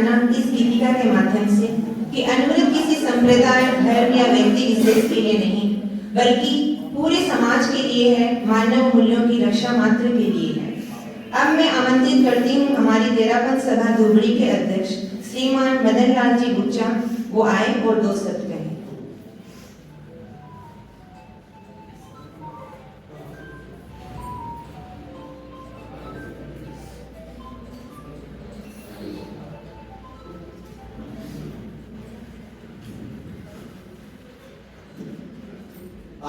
जाना इस गीतिका के माध्यम से कि अनवरत किसी संप्रदाय, धर्म या व्यक्ति विशेष के लिए नहीं, बल्कि पूरे समाज के लिए है, मानव मूल्यों की रक्षा मात्र के लिए है। अब मैं आमंत्रित करती हूँ हमारी तेरापंथ सभा धुबड़ी के अध्यक्ष श्रीमान मदन लाल जी गुच्चा, वो आए और 2 शब्द कहें।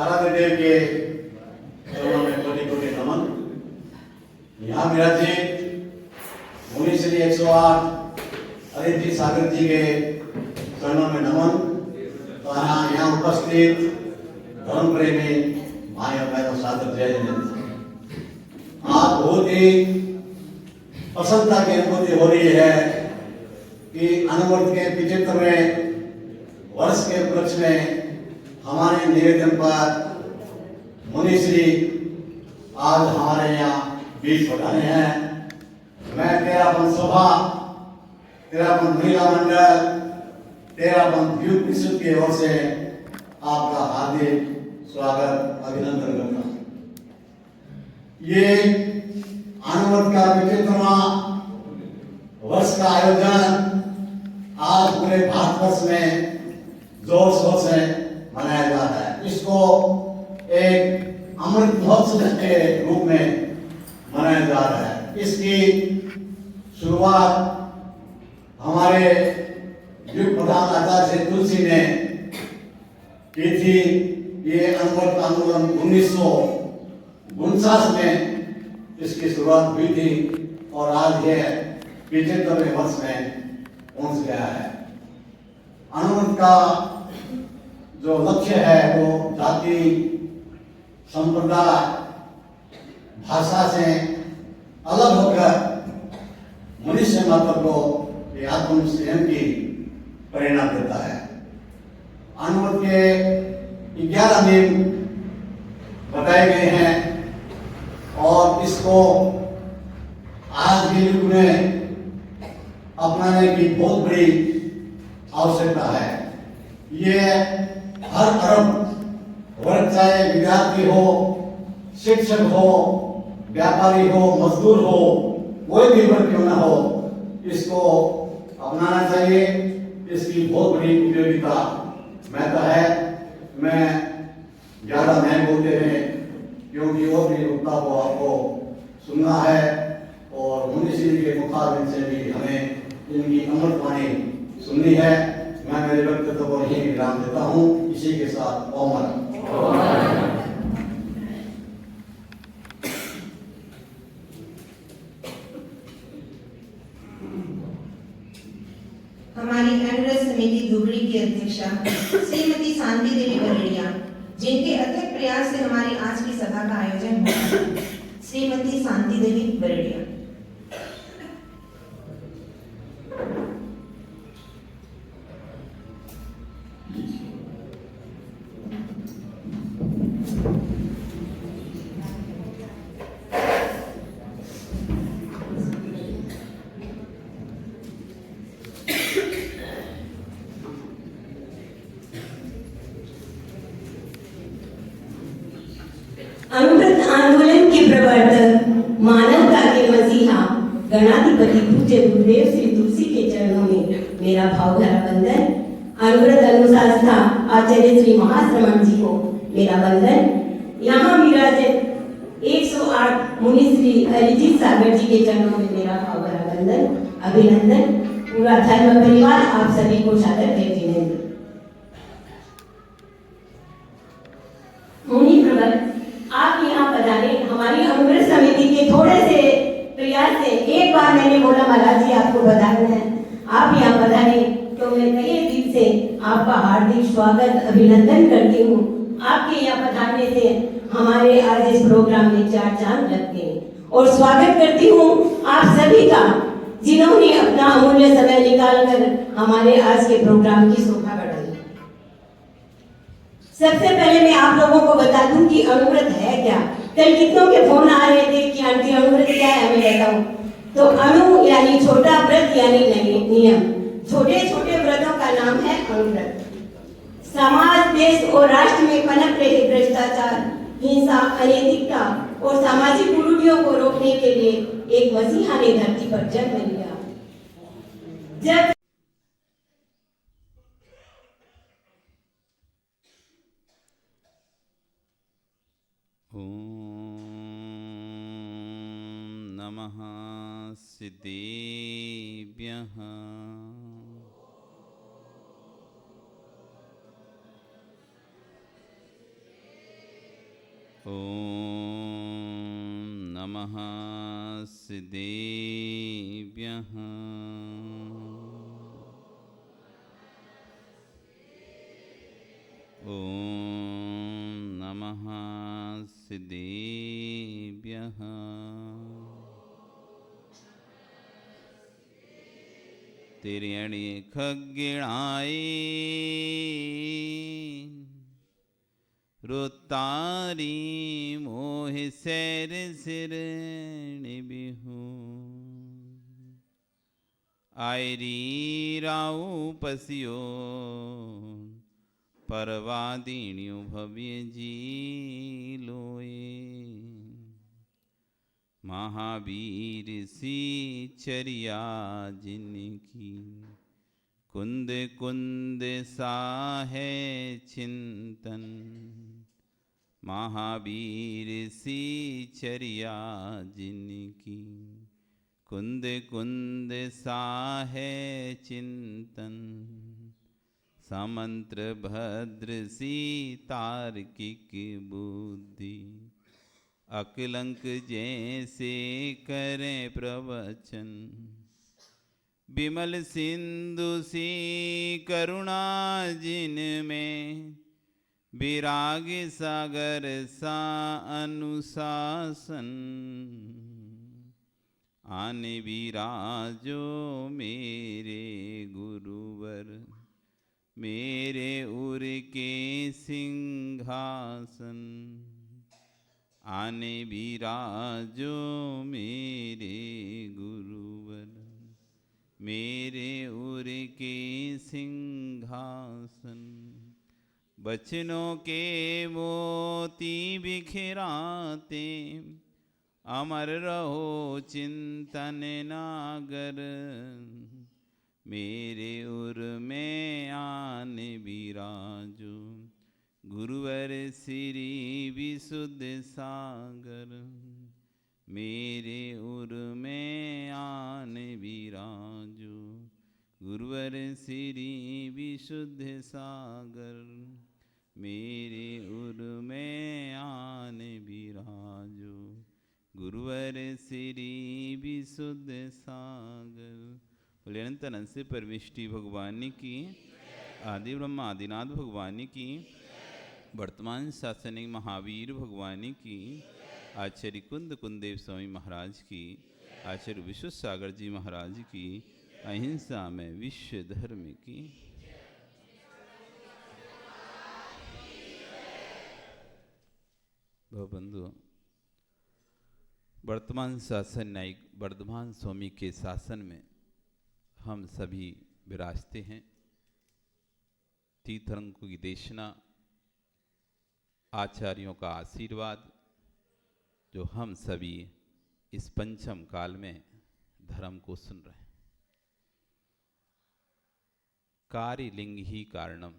आराध्य देव के चरणों में कोटि कोटि नमन। यहाँ विराजित मुनि श्री 108 अरित जी सागर जी के चरणों में नमन। तो यहाँ उपस्थित धर्म प्रेमी भाई और बहनों सादर जय जय। आज बहुत ही प्रसन्नता की अनुभूति हो रही है कि अनुवर्त के 75वें वर्ष के उपलक्ष्य में हमारे निवेदन पर मुनिश्री आज हमारे यहाँ बीच पधारे हैं। मैं तेरापंथ सभा, तेरापंथ महिला मंडल, तेरापंथ यूथ परिषद की ओर से आपका हार्दिक स्वागत अभिनंदन करता हूँ। ये अनुवर्त का 75वां वर्ष का आयोजन आज पूरे भारतवर्ष में जोर शोर से मनाया जा रहा है। इसको एक अमृत महोत्सव के रूप में मनाया जा रहा है। इसकी शुरुआत हमारे युग प्रधान आचार्य श्री तुलसी ने की थी। ये अनुवर्त आंदोलन 1949 में इसकी शुरुआत हुई थी और आज ये 75वें वर्ष में पहुंच गया है। अनुवर्त का जो लक्ष्य है वो जाति, संप्रदाय, भाषा से अलग होकर मनुष्य मात्र को आत्म संयम की प्रेरणा देता है। अनुवर्त के 11 नियम बताए गए हैं और इसको आज के युग में अपनाने की बहुत बड़ी आवश्यकता है। ये हर वर्ग, चाहे विद्यार्थी हो, शिक्षक हो, व्यापारी हो, मजदूर हो, कोई भी वर्ग क्यों ना हो, इसको अपनाना चाहिए। इसकी बहुत बड़ी उपयोगिता महत्व है। मैं ज्यादा नहीं बोलते हैं क्योंकि और भी वक्ता को आपको सुनना है और मुनिश्री के मुखारबिन से भी हमें इनकी अमृतवाणी सुननी है। मैं मेरे वक्तव्य को यही विराम देता हूँ। इसी के साथ ओम। हमारी अनुव्रत समिति धुबड़ी की अध्यक्षा श्रीमती शांति देवी बरेड़िया, जिनके अथक प्रयास से हमारी आज की सभा का आयोजन हुआ, श्रीमती शांति देवी बरेड़िया। अमृत आंदोलन के प्रवर्तक, मानवता के मसीहा, गणाधिपति पूज्य गुरुदेव श्री तुलसी के चरणों में मेरा भावभरा वंदन। अमृत अनुशासना आचार्य श्री महाश्रमण जी को मेरा वंदन। यहाँ विराजित 108 मुनि श्री अरिजीत सागर जी के चरणों में मेरा भावभरा वंदन अभिनंदन। पूरा धर्म परिवार आप सभी को सादर अभिनंदन। मुनि प्रवर, आप यहाँ पधारे। हमारी अमृत समिति के थोड़े से प्रयास से एक बार मैंने बोला महाराज जी आपको बधाना है, आप यहाँ पधारे, तो मैं तहे दिल से आपका हार्दिक स्वागत अभिनंदन करती हूँ। आपके यहाँ पधारने से हमारे आज इस प्रोग्राम में 4 चांद लगते हैं और स्वागत करती हूँ आप सभी का, जिन्होंने अपना अमूल्य समय निकालकर हमारे आज के प्रोग्राम की शोभा बढ़ाई। सबसे पहले मैं आप लोगों को बता दूं कि अनुव्रत है क्या। कल कितनों के फोन आ रहे थे कि आंटी अनुव्रत क्या है, हमें बताओ। तो अणु यानी छोटा, व्रत यानी नियम। छोटे छोटे व्रतों का नाम है अणुव्रत। समाज, देश और राष्ट्र में पनप रहे भ्रष्टाचार, हिंसा, अनैतिकता और सामाजिक कुरीतियों को रोकने के लिए एक मसीहा ने धरती पर जन्म लिया। जब नमः सिद्धेभ्यः। नमः सिद्धेभ्यः। नमः सिद्धेभ्यः। तिर्यणि खग्गिणाय रुतारी मोह सैर सिर निबिहु आयरी राउ पसियो परवादीण्यु भव्य जी लोए महावीर सी चरिया जिनकी कुंद कुंद सा है चिंतन महावीर सी चरिया जिनकी कुंद कुंद सा है चिंतन समंत्र भद्र सी तार्किक बुद्धि अकलंक जैसे करें प्रवचन विमल सिंधु सी करुणा जिनमें विराग सागर सा अनुशासन आने विराजो मेरे गुरुवर मेरे उर के सिंहासन आने विराजो मेरे गुरुवर मेरे उर के सिंहासन बचनों के मोती बिखराते अमर रहो चिंतन नागर मेरे उर में आने विराजो गुरुवर श्री विशुद्ध सागर मेरे उर में आने विराजो गुरुवर श्री विशुद्ध सागर मेरे उर में आने विराजो गुरुवर श्री विशुद्ध सागर। बोले अनंत अनंत से परमेष्टि भगवान की आदि ब्रह्मा आदिनाथ भगवान की वर्तमान शासनिक महावीर भगवान की आचार्य कुंद कुंदेव स्वामी महाराज की आचार्य विश्व सागर जी महाराज की अहिंसा में विश्व धर्म की। बंधु वर्तमान शासन न्यायिक वर्धमान स्वामी के शासन में हम सभी विराजते हैं। तीर्थंकरों की देशना आचार्यों का आशीर्वाद जो हम सभी इस पंचम काल में धर्म को सुन रहे हैं। कार्य लिंग ही कारणम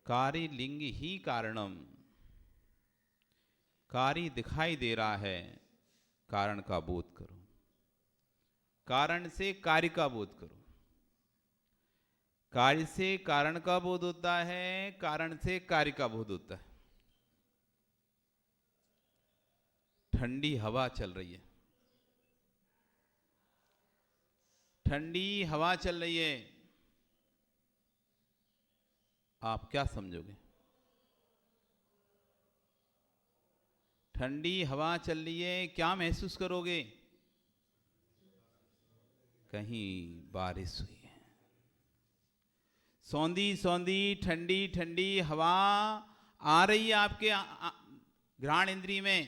कार्य लिंग ही कारणम कार्य दिखाई दे रहा है कारण का बोध करो कारण से कार्य का बोध करो कार्य से कारण का बोध होता है कारण से कार्य का बोध होता है। ठंडी हवा चल रही है ठंडी हवा चल रही है आप क्या समझोगे? ठंडी हवा चल रही है क्या महसूस करोगे? कहीं बारिश हुई है सौंधी सौंधी ठंडी ठंडी हवा आ रही है आपके घ्राण इंद्रिय में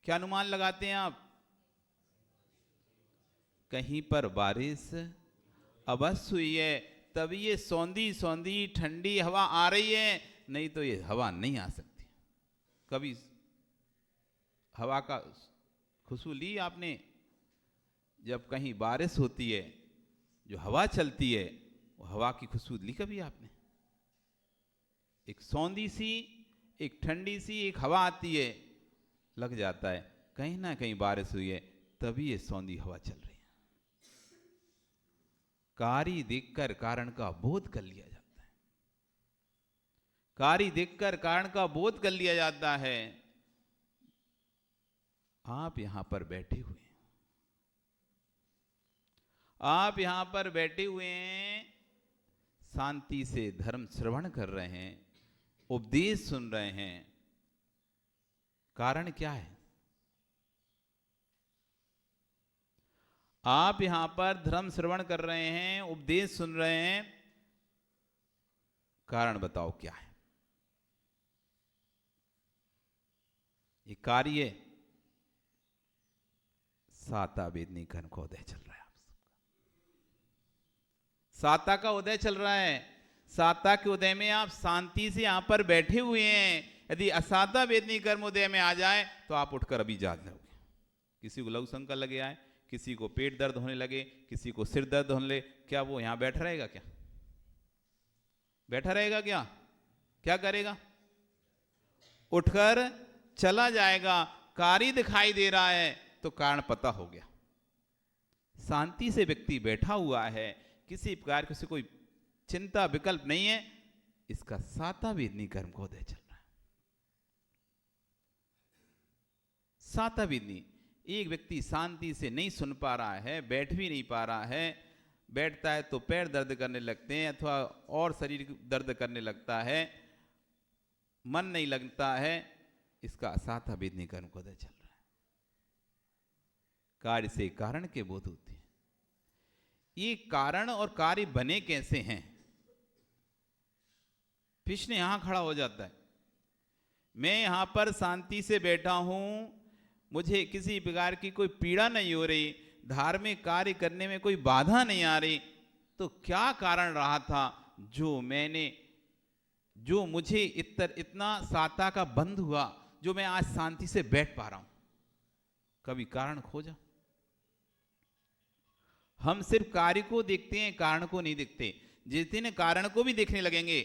क्या अनुमान लगाते हैं आप? कहीं पर बारिश अवश्य हुई है तभी ये सौंधी सौंधी ठंडी हवा आ रही है, नहीं तो ये हवा नहीं आ सकती। कभी हवा का खुशबू ली आपने? जब कहीं बारिश होती है जो हवा चलती है वो हवा की खुशबू ली कभी आपने? एक सौंधी सी, एक ठंडी सी एक हवा आती है, लग जाता है कहीं ना कहीं बारिश हुई है तभी ये सौंधी हवा चल रही है। कार्य देखकर कारण का बोध कर लिया जाता है। कार्य देखकर कारण का बोध कर लिया जाता है। आप यहां पर बैठे हुए हैं, आप यहां पर बैठे हुए हैं, शांति से धर्म श्रवण कर रहे हैं, उपदेश सुन रहे हैं। कारण क्या है? आप यहां पर धर्म श्रवण कर रहे हैं, उपदेश सुन रहे हैं, कारण बताओ क्या है? ये कार्य साता वेदनी कर्म का उदय चल रहा है। आप सबका साता का उदय चल रहा है। साता के उदय में आप शांति से यहां पर बैठे हुए हैं। यदि असाता वेदनी कर्म उदय में आ जाए तो आप उठकर अभी जाग लोगे। किसी को लघु शंका लगे आए, किसी को पेट दर्द होने लगे, किसी को सिर दर्द होने लगे, क्या वो यहां बैठा रहेगा? क्या बैठा रहेगा? क्या करेगा? उठकर चला जाएगा। कार्य दिखाई दे रहा है तो कारण पता हो गया। शांति से व्यक्ति बैठा हुआ है, किसी प्रकार की कोई चिंता विकल्प नहीं है, इसका साता वेदनी कर्म का उदय चल रहा है। साता वेदनी एक व्यक्ति शांति से नहीं सुन पा रहा है, बैठ भी नहीं पा रहा है, बैठता है तो पैर दर्द करने लगते हैं अथवा और शरीर दर्द करने लगता है, मन नहीं लगता है, इसका असाता वेदनी कर्म का उदय चल रहा है। कार्य से कारण के बोध होते हैं। ये कारण और कार्य बने कैसे हैं? कृष्ण यहां खड़ा हो जाता है, मैं यहां पर शांति से बैठा हूं, मुझे किसी प्रकार की कोई पीड़ा नहीं हो रही, धार्मिक कार्य करने में कोई बाधा नहीं आ रही, तो क्या कारण रहा था जो मुझे इतना साता का बंध हुआ, जो मैं आज शांति से बैठ पा रहा हूं? कभी कारण खोजा? हम सिर्फ कार्य को देखते हैं, कारण को नहीं देखते। जिस दिन कारण को भी देखने लगेंगे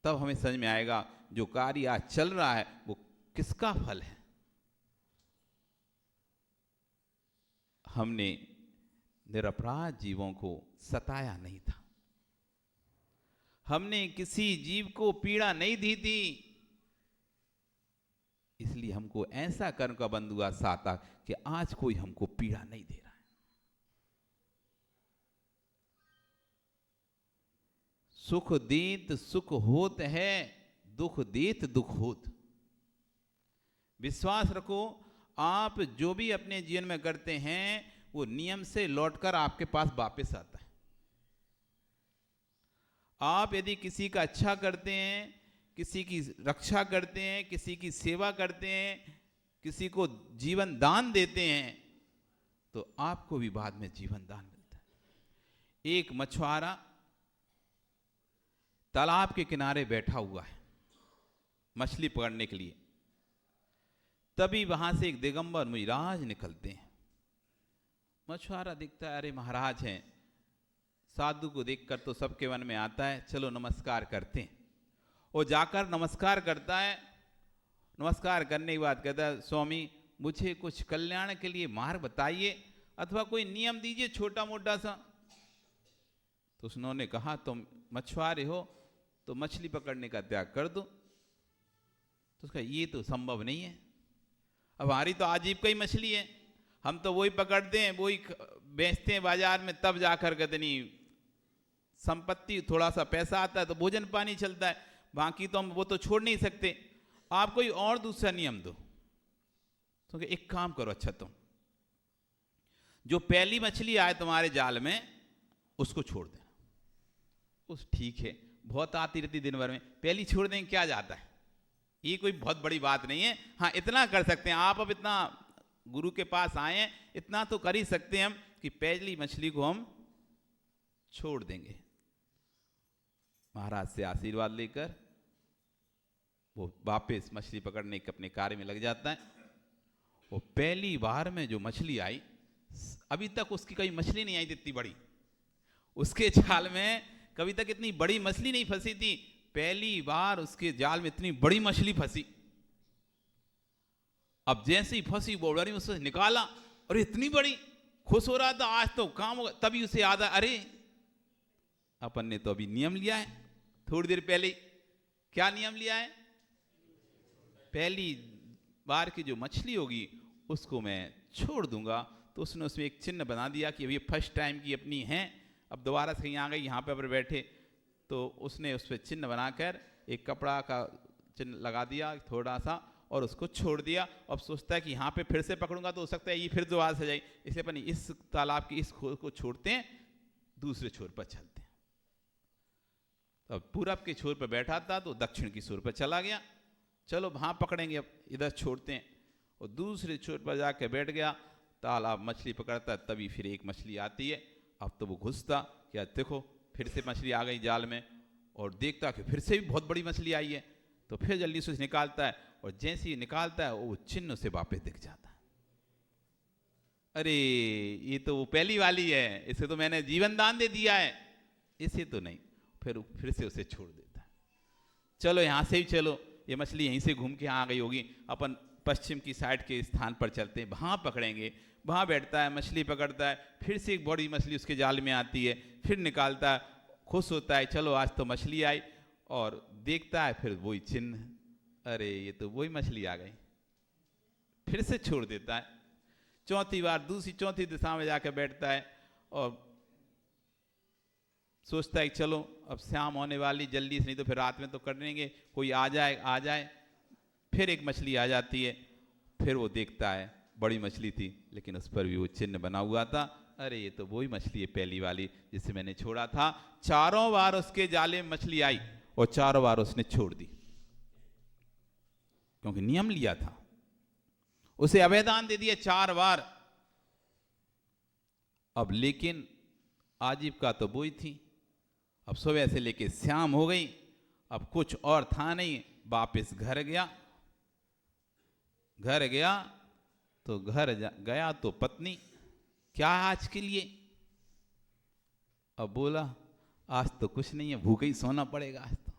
तब हमें समझ में आएगा जो कार्य आज चल रहा है वो किसका फल है। हमने निरपराध जीवों को सताया नहीं था, हमने किसी जीव को पीड़ा नहीं दी थी, इसलिए हमको ऐसा कर्म का बंध हुआ साता कि आज कोई हमको पीड़ा नहीं दे रहा है। सुख देत सुख होत है, दुख देत दुख होत। विश्वास रखो, आप जो भी अपने जीवन में करते हैं वो नियम से लौटकर आपके पास वापस आता है। आप यदि किसी का अच्छा करते हैं, किसी की रक्षा करते हैं, किसी की सेवा करते हैं, किसी को जीवन दान देते हैं, तो आपको भी बाद में जीवन दान मिलता है। एक मछुआरा तालाब के किनारे बैठा हुआ है मछली पकड़ने के लिए, तभी वहां से एक दिगंबर मुनिराज निकलते हैं। मछुआरा दिखता है, अरे महाराज हैं, साधु को देखकर तो सबके मन में आता है चलो नमस्कार करते हैं। वो जाकर नमस्कार करता है। नमस्कार करने के बाद कहता है, स्वामी मुझे कुछ कल्याण के लिए मार्ग बताइए अथवा कोई नियम दीजिए छोटा मोटा सा। तो उन्होंने कहा तुम मछुआरे हो तो मछली पकड़ने का त्याग कर दो। तो उसका ये तो संभव नहीं है, अब हमारी तो आजीविका ही मछली है, हम तो वही पकड़ते हैं वही बेचते हैं बाजार में, तब जाकर कहते नहीं संपत्ति थोड़ा सा पैसा आता है तो भोजन पानी चलता है, बाकी तो हम वो तो छोड़ नहीं सकते, आप कोई और दूसरा नियम दो। तो एक काम करो, अच्छा तुम जो पहली मछली आए तुम्हारे जाल में उसको छोड़ देना। उस ठीक है, बहुत आती रहती दिन भर में, पहली छोड़ देंगे क्या जाता है, ये कोई बहुत बड़ी बात नहीं है। हाँ, इतना कर सकते हैं आप, अब इतना गुरु के पास आए हैं, इतना तो कर ही सकते हैं हम कि पहली मछली को हम छोड़ देंगे। महाराज से आशीर्वाद लेकर वो वापस मछली पकड़ने के अपने कार्य में लग जाता है। वो पहली बार में जो मछली आई, अभी तक उसकी कभी मछली नहीं आई थी इतनी बड़ी, उसके जाल में कभी तक इतनी बड़ी मछली नहीं फंसी थी। पहली बार उसके जाल में इतनी बड़ी मछली फंसी। अब जैसे ही फंसी बोलरी में उससे निकाला, और इतनी बड़ी, खुश हो रहा था आज तो काम होगा। तभी उसे याद आया, अरे अपन ने तो अभी नियम लिया है थोड़ी देर पहले। क्या नियम लिया है? पहली बार की जो मछली होगी उसको मैं छोड़ दूंगा। तो उसने उसमें एक चिन्ह बना दिया कि अभी फर्स्ट टाइम की अपनी हैं, अब दोबारा से कहीं आ गई, यहाँ पे पर बैठे, तो उसने उस पर चिन्ह बनाकर एक कपड़ा का चिन्ह लगा दिया थोड़ा सा, और उसको छोड़ दिया। अब सोचता है कि यहाँ पे फिर से पकड़ूंगा तो हो सकता है ये फिर दोबारा से जाए, इसलिए अपन इस तालाब की इस खोल को छोड़ते हैं, दूसरे छोर पर चलते हैं। तो पूरब के छोर पर बैठा था तो दक्षिण की छोर पर चला गया, चलो वहाँ पकड़ेंगे, अब इधर छोड़ते हैं। और दूसरे छोर पर जाके बैठ गया, तालाब मछली पकड़ता है। तभी फिर एक मछली आती है। अब तो वो घुसता कि आज देखो फिर से मछली आ गई जाल में, और देखता कि फिर से भी बहुत बड़ी मछली आई है, तो फिर जल्दी से निकालता है, और जैसे ही निकालता है वो चिन्ह से वापस दिख जाता है। अरे ये तो वो पहली वाली है, इसे तो मैंने जीवन दान दे दिया है, इसे तो नहीं। फिर से उसे छोड़ देता है। चलो यहाँ से ही चलो, ये मछली यहीं से घूम के आ गई होगी, अपन पश्चिम की साइड के स्थान पर चलते हैं, वहाँ पकड़ेंगे। वहाँ बैठता है, मछली पकड़ता है, फिर से एक बड़ी मछली उसके जाल में आती है, फिर निकालता है, खुश होता है, चलो आज तो मछली आई। और देखता है फिर वही चिन्ह, अरे ये तो वही मछली आ गई, फिर से छोड़ देता है। चौथी बार दूसरी चौथी दिशा में जाकर बैठता है, और सोचता है चलो अब शाम होने वाली, जल्दी से, नहीं तो फिर रात में तो कर लेंगे, कोई आ जाए। फिर एक मछली आ जाती है, फिर वो देखता है बड़ी मछली थी, लेकिन उस पर भी वो चिन्ह बना हुआ था, अरे ये तो वही मछली है पहली वाली जिसे मैंने छोड़ा था। चारों बार उसके जाले में मछली आई और चारों बार उसने छोड़ दी, क्योंकि नियम लिया था, उसे अभयदान दे दिया 4 बार। अब लेकिन आजीविका तो वही थी। अब सुबह से लेके शाम हो गई, अब कुछ और था नहीं, वापस घर गया तो गया तो पत्नी, क्या आज के लिए? अब बोला आज तो कुछ नहीं है, भूखा ही सोना पड़ेगा आज तो।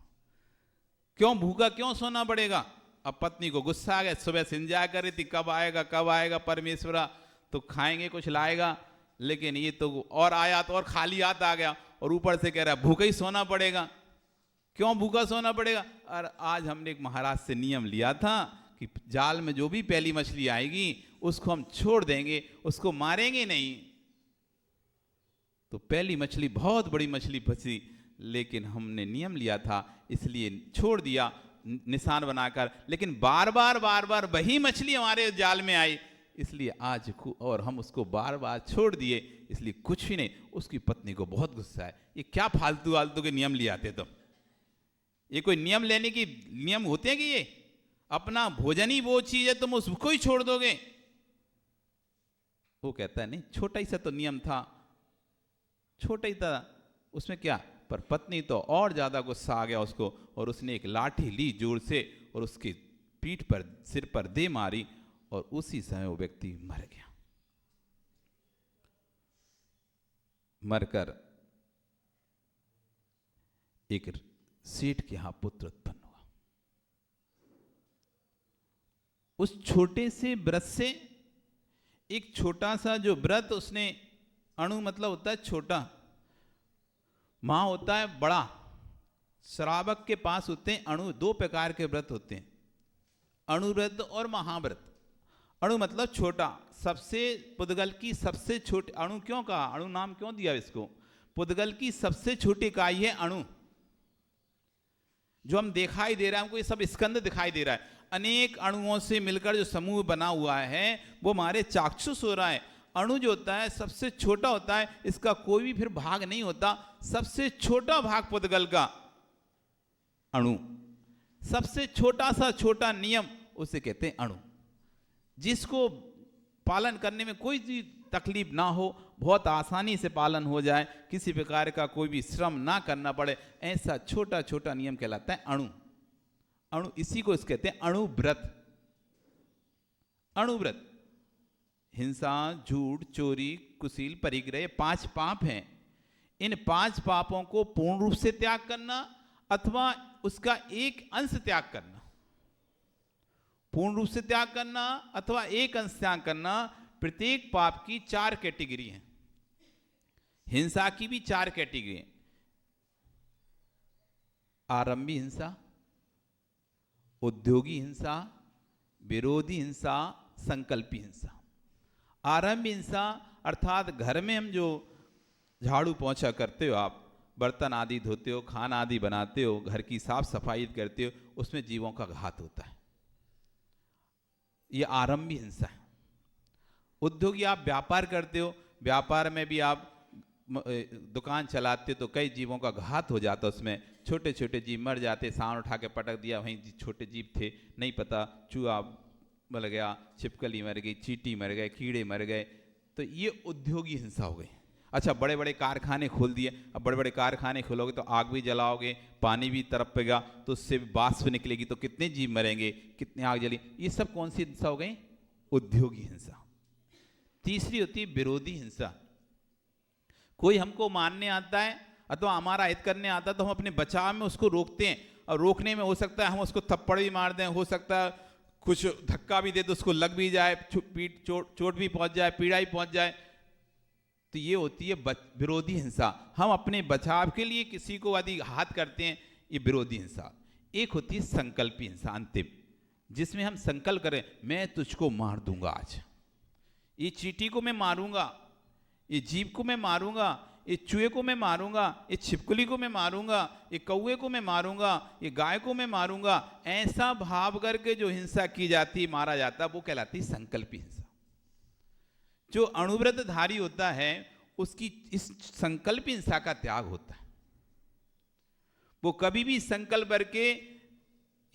क्यों भूखा क्यों सोना पड़ेगा? अब पत्नी को गुस्सा आ गया, सुबह से इंतजार कर रही थी कब आएगा परमेश्वरा, तो खाएंगे कुछ लाएगा, लेकिन ये तो और आया तो और खाली हाथ आ गया, और ऊपर से कह रहा है भूखा ही सोना पड़ेगा। क्यों भूखा सोना पड़ेगा? और आज हमने एक महाराज से नियम लिया था कि जाल में जो भी पहली मछली आएगी उसको हम छोड़ देंगे, उसको मारेंगे नहीं। तो पहली मछली बहुत बड़ी मछली फंसी, लेकिन हमने नियम लिया था इसलिए छोड़ दिया निशान बनाकर, लेकिन बार बार वही मछली हमारे जाल में आई, इसलिए आज और हम उसको बार बार छोड़ दिए, इसलिए कुछ भी नहीं। उसकी पत्नी को बहुत गुस्सा है, ये क्या फालतू के नियम ले आते तुम, ये कोई नियम लेने की नियम होते हैं कि ये अपना भोजन ही वो चीज है तुम उसको ही छोड़ दोगे? वो कहता है नहीं, छोटा ही सा तो नियम था, छोटा ही था, उसमें क्या। पर पत्नी तो और ज्यादा गुस्सा आ गया उसको, और उसने एक लाठी ली जोर से और उसकी पीठ पर सिर पर दे मारी, और उसी समय वो व्यक्ति मर गया। मरकर एक सेठ के यहां पुत्र उत्पन्न हुआ। उस छोटे से व्रत से एक छोटा सा जो व्रत उसने, अणु मतलब होता है छोटा, महा होता है बड़ा, श्रावक के पास होते हैं अणु। 2 प्रकार के व्रत होते हैं, अणुव्रत और महाव्रत। अणु मतलब छोटा, सबसे पुद्गल की सबसे छोटी, अणु क्यों कहा, अणु नाम क्यों दिया इसको? पुद्गल की सबसे छोटी इकाई है अणु। जो हम दिखाई दे रहा है हमको, ये सब स्कंद दिखाई दे रहा है, अनेक अणुओं से मिलकर जो समूह बना हुआ है वो हमारे चाक्षुष हो रहा है। अणु जो होता है सबसे छोटा होता है, इसका कोई भी फिर भाग नहीं होता, सबसे छोटा भाग पुद्गल का अणु। सबसे छोटा सा छोटा नियम उसे कहते हैं अणु, जिसको पालन करने में कोई भी तकलीफ ना हो, बहुत आसानी से पालन हो जाए, किसी प्रकार का कोई भी श्रम ना करना पड़े, ऐसा छोटा छोटा नियम कहलाता है अणु। अणु इसी को कहते हैं अणुव्रत। अणुव्रत हिंसा, झूठ, चोरी, कुशील, परिग्रह 5 पाप हैं। इन 5 पापों को पूर्ण रूप से त्याग करना अथवा उसका एक अंश त्याग करना, पूर्ण रूप से त्याग करना अथवा एक अंश त्याग करना। प्रत्येक पाप की 4 कैटेगरी हैं। हिंसा की भी 4 कैटेगरी हैं। आरंभी हिंसा, उद्योगी हिंसा, विरोधी हिंसा, संकल्पी हिंसा। आरंभी हिंसा अर्थात घर में हम जो झाड़ू पोंछा करते हो, आप बर्तन आदि धोते हो, खाना आदि बनाते हो, घर की साफ सफाई करते हो, उसमें जीवों का घात होता है। यह आरंभी हिंसा है। उद्योगी आप व्यापार करते हो, व्यापार में भी आप दुकान चलाते हो तो कई जीवों का घात हो जाता है, उसमें छोटे छोटे जीव मर जाते, सांड उठा के पटक दिया, वहीं छोटे जीव थे, नहीं पता, चूहा मर गया, छिपकली मर गई, चींटी मर गए, कीड़े मर गए, तो ये उद्योगी हिंसा हो गई। अच्छा, बड़े बड़े कारखाने खोल दिए, अब बड़े बड़े कारखाने खोलोगे तो आग भी जलाओगे, पानी भी तड़पेगा तो उससे वाष्प निकलेगी, तो कितने जीव मरेंगे, कितने आग जली, ये सब कौन सी हिंसा हो गई? उद्योगी हिंसा। तीसरी होती है विरोधी हिंसा। कोई हमको मारने आता है अथवा हमारा हित करने आता है तो हम अपने बचाव में उसको रोकते हैं, और रोकने में हो सकता है हम उसको थप्पड़ भी मार दें, हो सकता है कुछ धक्का भी दे तो उसको लग भी जाए, पीठ चोट भी पहुंच जाए, पीड़ा ही पहुंच जाए, तो ये होती है विरोधी हिंसा। हम अपने बचाव के लिए किसी को यदि हाथ करते हैं, ये विरोधी हिंसा। एक होती है संकल्पी हिंसा, अंतिम, जिसमें हम संकल्प करें मैं तुझको मार दूंगा, आज ये चींटी को मैं मारूंगा, ये जीव को मैं मारूंगा, ये चूहे को मैं मारूंगा, ये छिपकली को मैं मारूंगा, ये कौवे को मैं मारूंगा, ये गाय को मैं मारूंगा। ऐसा भाव करके जो हिंसा की जाती, मारा जाता, वो कहलाती संकल्पी हिंसा। जो अणुव्रतधारी होता है उसकी इस संकल्प हिंसा का त्याग होता है। वो कभी भी संकल्प करके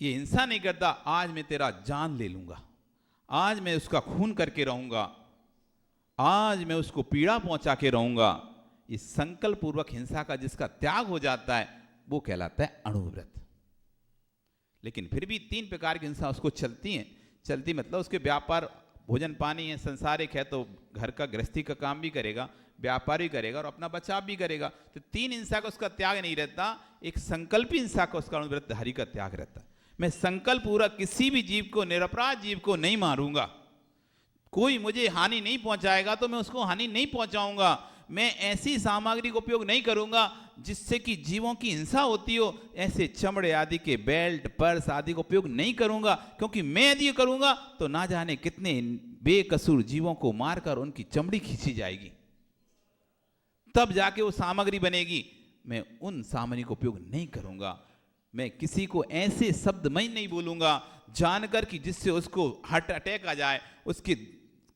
ये हिंसा नहीं करता, आज मैं तेरा जान ले लूंगा, आज मैं उसका खून करके रहूंगा, आज मैं उसको पीड़ा पहुंचा के रहूंगा। इस संकल्प पूर्वक हिंसा का जिसका त्याग हो जाता है वो कहलाता है अणुव्रत। लेकिन फिर भी 3 प्रकार की हिंसा उसको चलती हैं। चलती मतलब उसके व्यापार, भोजन पानी है, संसारिक है तो घर का गृहस्थी का काम भी करेगा, व्यापार भी करेगा और अपना बचाव भी करेगा। तो 3 हिंसा का उसका त्याग नहीं रहता, एक संकल्पी हिंसा का उसका अणुव्रतधारी का त्याग रहता है। मैं संकल्प पूर्वक किसी भी जीव को, निरपराध जीव को नहीं मारूंगा, कोई मुझे हानि नहीं पहुंचाएगा तो मैं उसको हानि नहीं पहुंचाऊंगा। मैं ऐसी सामग्री का उपयोग नहीं करूंगा जिससे कि जीवों की हिंसा होती हो, ऐसे चमड़े आदि के बेल्ट, पर्स आदि का उपयोग नहीं करूंगा, क्योंकि मैं यदि करूंगा तो ना जाने कितने बेकसूर जीवों को मारकर उनकी चमड़ी खींची जाएगी, तब जाके वो सामग्री बनेगी। मैं उन सामग्री का उपयोग नहीं करूंगा। मैं किसी को ऐसे शब्द मैं नहीं बोलूंगा जानकर कि जिससे उसको हार्ट अटैक आ जाए, उसकी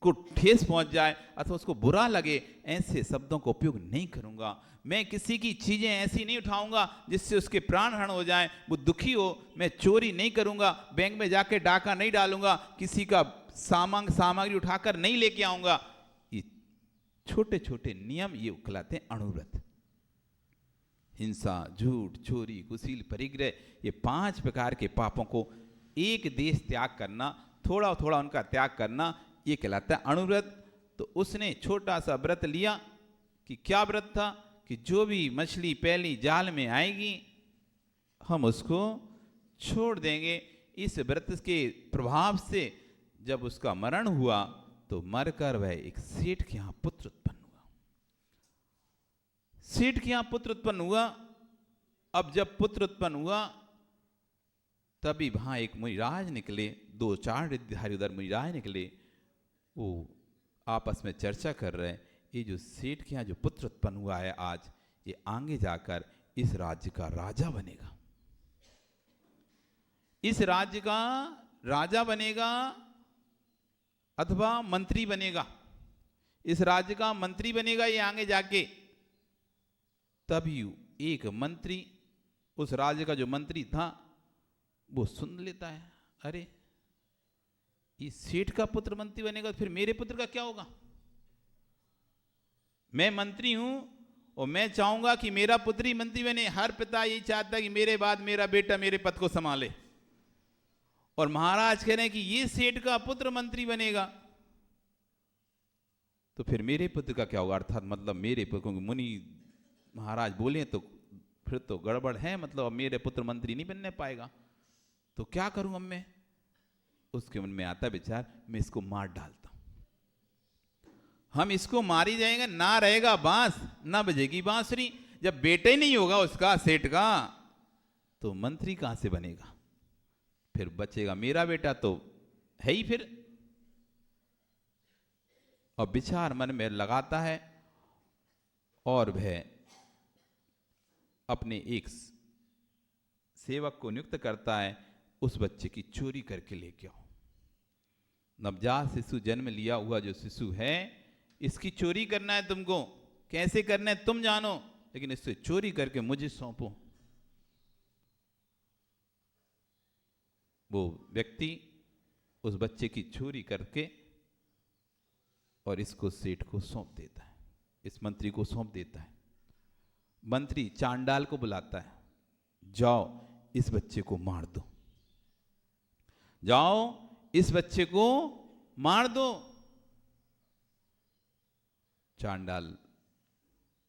को ठेस पहुंच जाए अथवा उसको बुरा लगे, ऐसे शब्दों का उपयोग नहीं करूंगा। मैं किसी की चीजें ऐसी नहीं उठाऊंगा जिससे उसके प्राण हरण हो जाए, वो दुखी हो। मैं चोरी नहीं करूंगा, बैंक में जाके डाका नहीं डालूंगा, किसी का सामग्री उठाकर नहीं लेके आऊंगा। ये छोटे छोटे नियम ये कहलाते हैं अणुव्रत। हिंसा, झूठ, चोरी, कुशील, परिग्रह, ये 5 प्रकार के पापों को एक देश त्याग करना, थोड़ा थोड़ा उनका त्याग करना, ये कहलाता है अणुव्रत। तो उसने छोटा सा व्रत लिया कि क्या व्रत था कि जो भी मछली पहली जाल में आएगी हम उसको छोड़ देंगे। इस व्रत के प्रभाव से जब उसका मरण हुआ तो मरकर वह एक सेठ के यहां पुत्र उत्पन्न हुआ। सेठ के यहां पुत्र उत्पन्न हुआ। अब जब पुत्र उत्पन्न हुआ तभी वहां एक मुनिराज निकले, 2-4 रिद्धिधारी उधर मुनिराज निकले, वो आपस में चर्चा कर रहे हैं, ये जो सेठ के यहाँ जो पुत्र उत्पन्न हुआ है आज, ये आगे जाकर इस राज्य का राजा बनेगा, इस राज्य का राजा बनेगा अथवा मंत्री बनेगा, इस राज्य का मंत्री बनेगा ये आगे जाके। तभी एक मंत्री, उस राज्य का जो मंत्री था वो सुन लेता है, अरे ये सेठ का पुत्र मंत्री बनेगा तो फिर मेरे पुत्र का क्या होगा? मैं मंत्री हूं और मैं चाहूंगा कि मेरा पुत्र ही मंत्री बने। हर पिता यही चाहता है कि मेरे बाद मेरा बेटा मेरे पद को संभाले। और महाराज कह रहे हैं कि ये सेठ का पुत्र मंत्री बनेगा तो फिर मेरे पुत्र का क्या होगा? अर्थात मतलब मेरे पुत्र, क्योंकि मुनि महाराज बोले तो फिर तो गड़बड़ है, मतलब अब मेरे पुत्र मंत्री नहीं बनने पाएगा, तो क्या करूं अब मैं? उसके मन में आता विचार, मैं इसको मार डालता हूं। हम इसको मारी जाएंगे, ना रहेगा बांस ना बजेगी बांसुरी। जब बेटा ही नहीं होगा उसका, सेठ का, तो मंत्री कहां से बनेगा? फिर बचेगा मेरा बेटा तो है ही फिर। और विचार मन में लगाता है और वह अपने एक सेवक को नियुक्त करता है, उस बच्चे की चोरी करके लेके आओ। नवजात शिशु, जन्म लिया हुआ जो शिशु है, इसकी चोरी करना है तुमको। कैसे करना है तुम जानो, लेकिन इससे चोरी करके मुझे सौंपो। वो व्यक्ति उस बच्चे की चोरी करके और इसको सेठ को सौंप देता है, इस मंत्री को सौंप देता है। मंत्री चांडाल को बुलाता है, जाओ इस बच्चे को मार दो, जाओ इस बच्चे को मार दो। चांडाल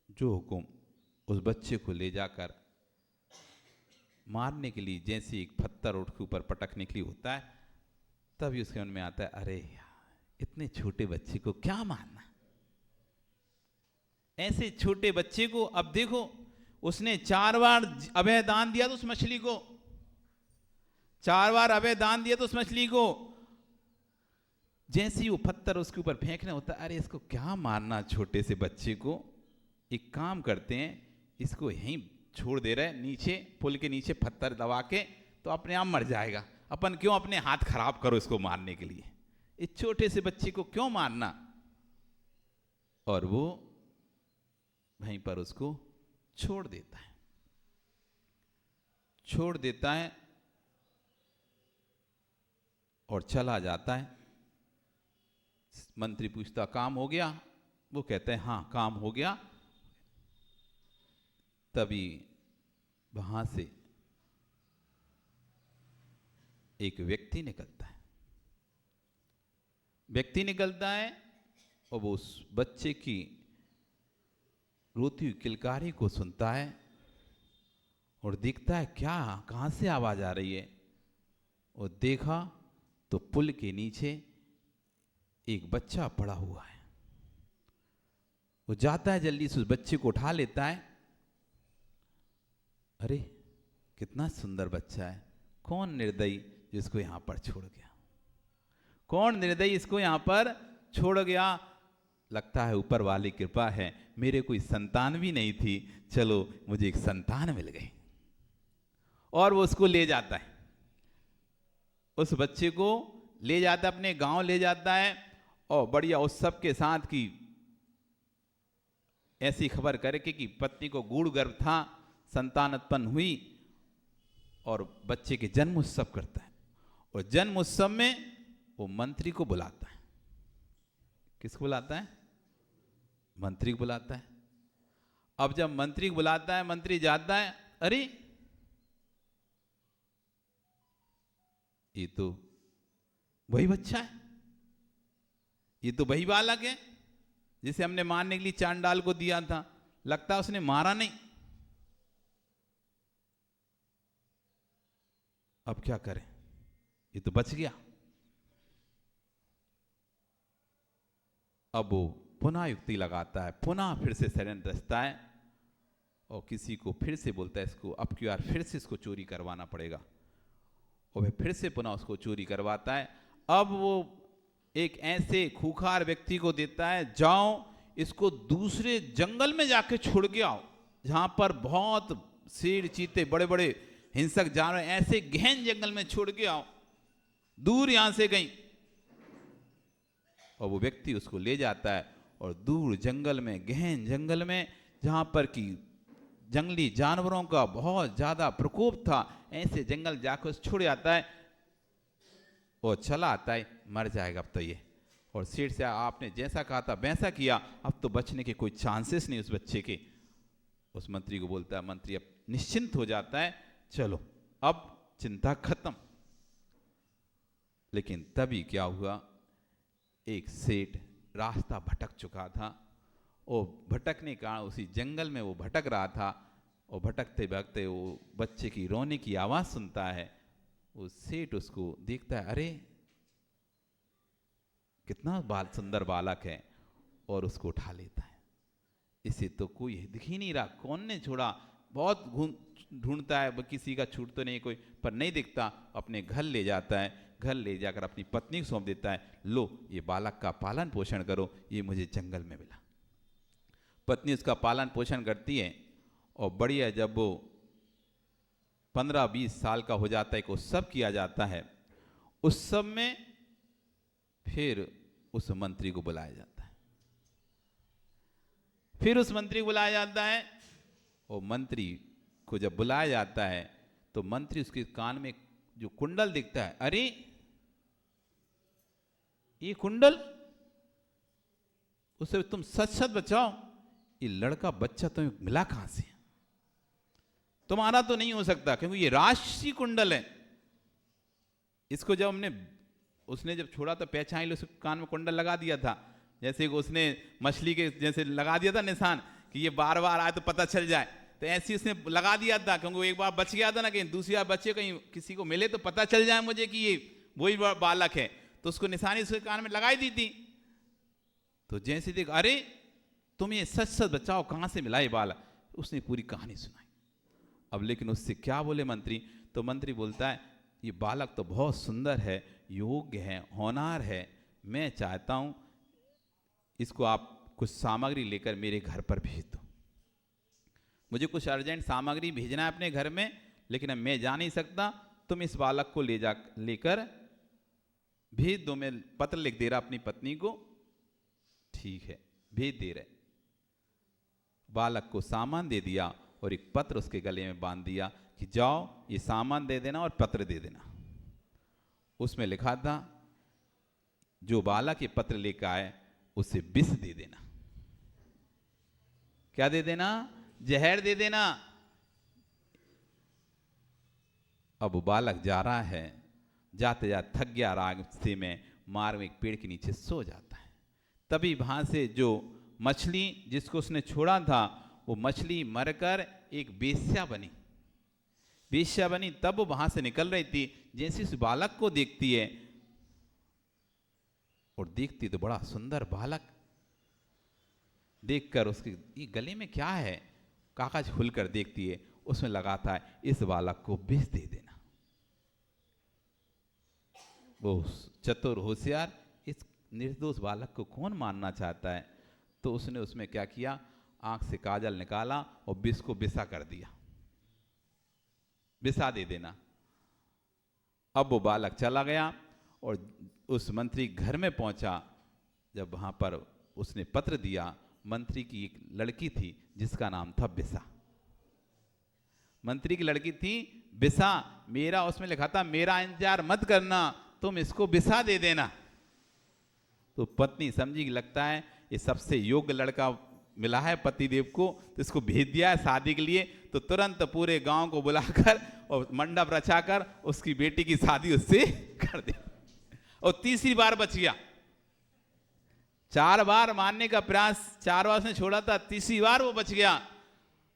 जो हुकुम उस बच्चे को ले जाकर मारने के लिए जैसे एक पत्थर उठ के ऊपर पटकने के लिए होता है, तभी उसके मन में आता है, अरे यार इतने छोटे बच्चे को क्या मारना। ऐसे छोटे बच्चे को, अब देखो उसने 4 बार अभय दान दिया तो उस मछली को, 4 बार अभय दान दिया तो उस मछली को, जैसे ही वो पत्थर उसके ऊपर फेंकना होता है, अरे इसको क्या मारना छोटे से बच्चे को। एक काम करते हैं, इसको यहीं छोड़ दे रहे, नीचे पुल के नीचे पत्थर दबा के, तो अपने आप मर जाएगा। अपन क्यों अपने हाथ खराब करो इसको मारने के लिए, इस छोटे से बच्चे को क्यों मारना। और वो वहीं पर उसको छोड़ देता है, छोड़ देता है और चला जाता है। मंत्री पूछता, काम हो गया? वो कहते हैं हाँ काम हो गया। तभी वहां से एक व्यक्ति निकलता है, व्यक्ति निकलता है और वो उस बच्चे की रोती हुई किलकारी को सुनता है और देखता है क्या, कहां से आवाज आ रही है। और देखा तो पुल के नीचे एक बच्चा पड़ा हुआ है। वो जाता है, जल्दी से उस बच्चे को उठा लेता है। अरे कितना सुंदर बच्चा है, कौन निर्दयी जिसको यहां पर छोड़ गया, कौन निर्दयी इसको यहां पर छोड़ गया। लगता है ऊपर वाली कृपा है, मेरे कोई संतान भी नहीं थी, चलो मुझे एक संतान मिल गई। और वो उसको ले जाता है, उस बच्चे को ले जाता है, अपने गांव ले जाता है और बढ़िया उत्सव के साथ की ऐसी खबर करके कि पत्नी को गूढ़ गर्भ था, संतान उत्पन्न हुई, और बच्चे के जन्म उत्सव करता है। और जन्म उत्सव में वो मंत्री को बुलाता है। किसको बुलाता है? मंत्री को बुलाता है। अब जब मंत्री को बुलाता है, मंत्री जाता है, अरे ये तो वही बच्चा है, ये तो वही बालक है जिसे हमने मारने के लिए चांडाल को दिया था। लगता है उसने मारा नहीं। अब क्या करें, ये तो बच गया। अब वो पुनः युक्ति लगाता है, पुनः फिर से षड्यंत्र रचता है और किसी को फिर से बोलता है इसको अब की बार फिर से इसको चोरी करवाना पड़ेगा। और वह फिर से पुनः उसको चोरी करवाता है। अब वो एक ऐसे खूंखार व्यक्ति को देता है, जाओ इसको दूसरे जंगल में जाके छोड़ के आओ, जहां पर बहुत शेर चीते बड़े बड़े हिंसक जानवर, ऐसे गहन जंगल में छोड़ के आओ, दूर यहां से कहीं। और वो व्यक्ति उसको ले जाता है और दूर जंगल में, गहन जंगल में, जहां पर कि जंगली जानवरों का बहुत ज़्यादा प्रकोप था। ऐसे जंगल जाकर छुड़ जाता है और चला आता है, मर जाएगा अब तो ये। और सेठ से आपने जैसा कहा था वैसा किया, अब तो बचने के कोई चांसेस नहीं उस बच्चे के। उस मंत्री को बोलता है, मंत्री अब निश्चिंत हो जाता है, चलो अब चिंता खत्म। लेकिन तभी क्या हुआ, एक सेठ रास्ता भटक चुका था और भटकने का उसी जंगल में वो भटक रहा था और भटकते भटकते वो बच्चे की रोने की आवाज़ सुनता है। वो सेठ उसको देखता है, अरे कितना सुंदर बालक है, और उसको उठा लेता है। इसे तो कोई दिख ही नहीं रहा, कौन ने छोड़ा, बहुत ढूंढता है, किसी का छूट तो नहीं कोई, पर नहीं दिखता। अपने घर ले जाता है, घर ले जाकर अपनी पत्नी को सौंप देता है, लो ये बालक का पालन पोषण करो, ये मुझे जंगल में मिला। पत्नी उसका पालन पोषण करती है और बढ़िया जब वो 15-20 साल का हो जाता है, एक उत्सव किया जाता है। उत्सव में फिर उस मंत्री को बुलाया जाता है, फिर उस मंत्री को बुलाया जाता है। और मंत्री को जब बुलाया जाता है तो मंत्री उसके कान में जो कुंडल दिखता है, अरे ये कुंडल, उसे तुम सच सच बचाओ, ये लड़का बच्चा तुम्हें मिला कहां से, तुम्हारा तो नहीं हो सकता, क्योंकि ये राशि कुंडल है। इसको जब उसने जब छोड़ा तो पहचान लो, उसके कान में कुंडल लगा दिया था, जैसे उसने मछली के जैसे लगा दिया था निशान कि ये बार बार आए तो पता चल जाए, तो ऐसे उसने लगा दिया था। क्योंकि वो एक बार बच गया था ना, कहीं दूसरी बार बचे, कहीं किसी को मिले तो पता चल जाए मुझे कि ये वही बालक है, तो उसको निशानी उसके कान में लगाई दी थी। तो जैसे देख, अरे तुम ये सच सच बचाओ, कहां से मिला ये बालक, उसने पूरी कहानी सुनाई। अब लेकिन उससे क्या बोले मंत्री, तो मंत्री बोलता है, ये बालक तो बहुत सुंदर है, योग्य है, होनहार है, मैं चाहता हूं इसको आप कुछ सामग्री लेकर मेरे घर पर भेज दो। मुझे कुछ अर्जेंट सामग्री भेजना है अपने घर में, लेकिन अब मैं जा नहीं सकता, तुम इस बालक को लेकर भेज दो। मैं पत्र लिख दे रहा अपनी पत्नी को, ठीक है भेज दे रहे। बालक को सामान दे दिया और एक पत्र उसके गले में बांध दिया कि जाओ ये सामान दे देना और पत्र दे देना। उसमें लिखा था, जो बालक ये पत्र लेकर आए उसे विष दे देना। क्या दे देना? जहर दे देना। अब बालक जा रहा है, जाते जाते थक गया, रास्ते में मार्ग में एक पेड़ के नीचे सो जाता है। तभी वहां से जो मछली जिसको उसने छोड़ा था, वो मछली मरकर एक वेश्या बनी। वेश्या बनी तब वो वहां से निकल रही थी, जैसे उस बालक को देखती है, और देखती तो बड़ा सुंदर बालक, देखकर उसके ये गले में क्या है, कागज खुलकर देखती है, उसमें लगाता है, इस बालक को विष दे देना। वो चतुर होशियार, इस निर्दोष बालक को कौन मारना चाहता है, तो उसने उसमें क्या किया, आंख से काजल निकाला और विष को विषा कर दिया, विषा दे देना। अब वो बालक चला गया और उस मंत्री घर में पहुंचा। जब वहां पर उसने पत्र दिया, मंत्री की एक लड़की थी जिसका नाम था बिसा। मंत्री की लड़की थी बिसा, मेरा उसमें लिखा था, मेरा इंतजार मत करना, तुम इसको बिसा दे देना। तो पत्नी समझी कि लगता है ये सबसे योग्य लड़का मिला है पतिदेव को, तो इसको भेज दिया है शादी के लिए। तो तुरंत पूरे गांव को बुलाकर और मंडप रचाकर उसकी बेटी की शादी उससे कर दी। और तीसरी बार बच गया। 4 बार मारने का प्रयास, 4 बार उसने छोड़ा था, तीसरी बार वो बच गया।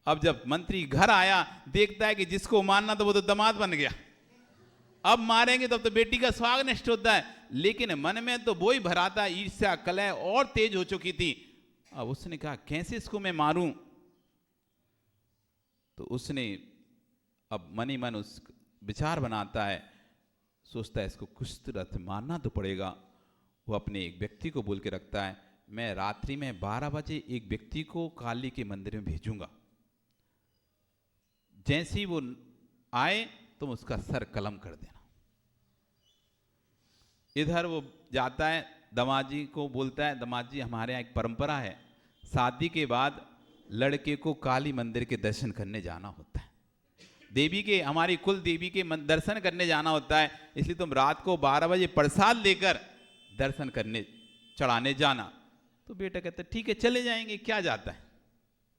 अब जब मंत्री घर आया, देखता है कि जिसको मारना तो वो तो दामाद बन गया, अब मारेंगे तब तो बेटी का स्वाग नष्ट होता है। लेकिन मन में तो वो ही भरा था, ईर्ष्या कलह और तेज हो चुकी थी। अब उसने कहा, कैसे इसको मैं मारूं? तो उसने अब मन ही मन उस विचार बनाता है, सोचता है इसको कुछ तरह मारना तो पड़ेगा। वो अपने एक व्यक्ति को बोल के रखता है, मैं रात्रि में 12 बजे एक व्यक्ति को काली के मंदिर में भेजूंगा, जैसे ही वो आए तुम उसका सर कलम कर देना। इधर वो जाता है, दामाद जी को बोलता है, दामाद जी हमारे यहाँ एक परंपरा है, शादी के बाद लड़के को काली मंदिर के दर्शन करने जाना होता है, देवी के, हमारी कुल देवी के दर्शन करने जाना होता है, इसलिए तुम रात को 12 बजे प्रसाद लेकर दर्शन करने चढ़ाने जाना। तो बेटा कहता है ठीक है चले जाएंगे, क्या जाता है,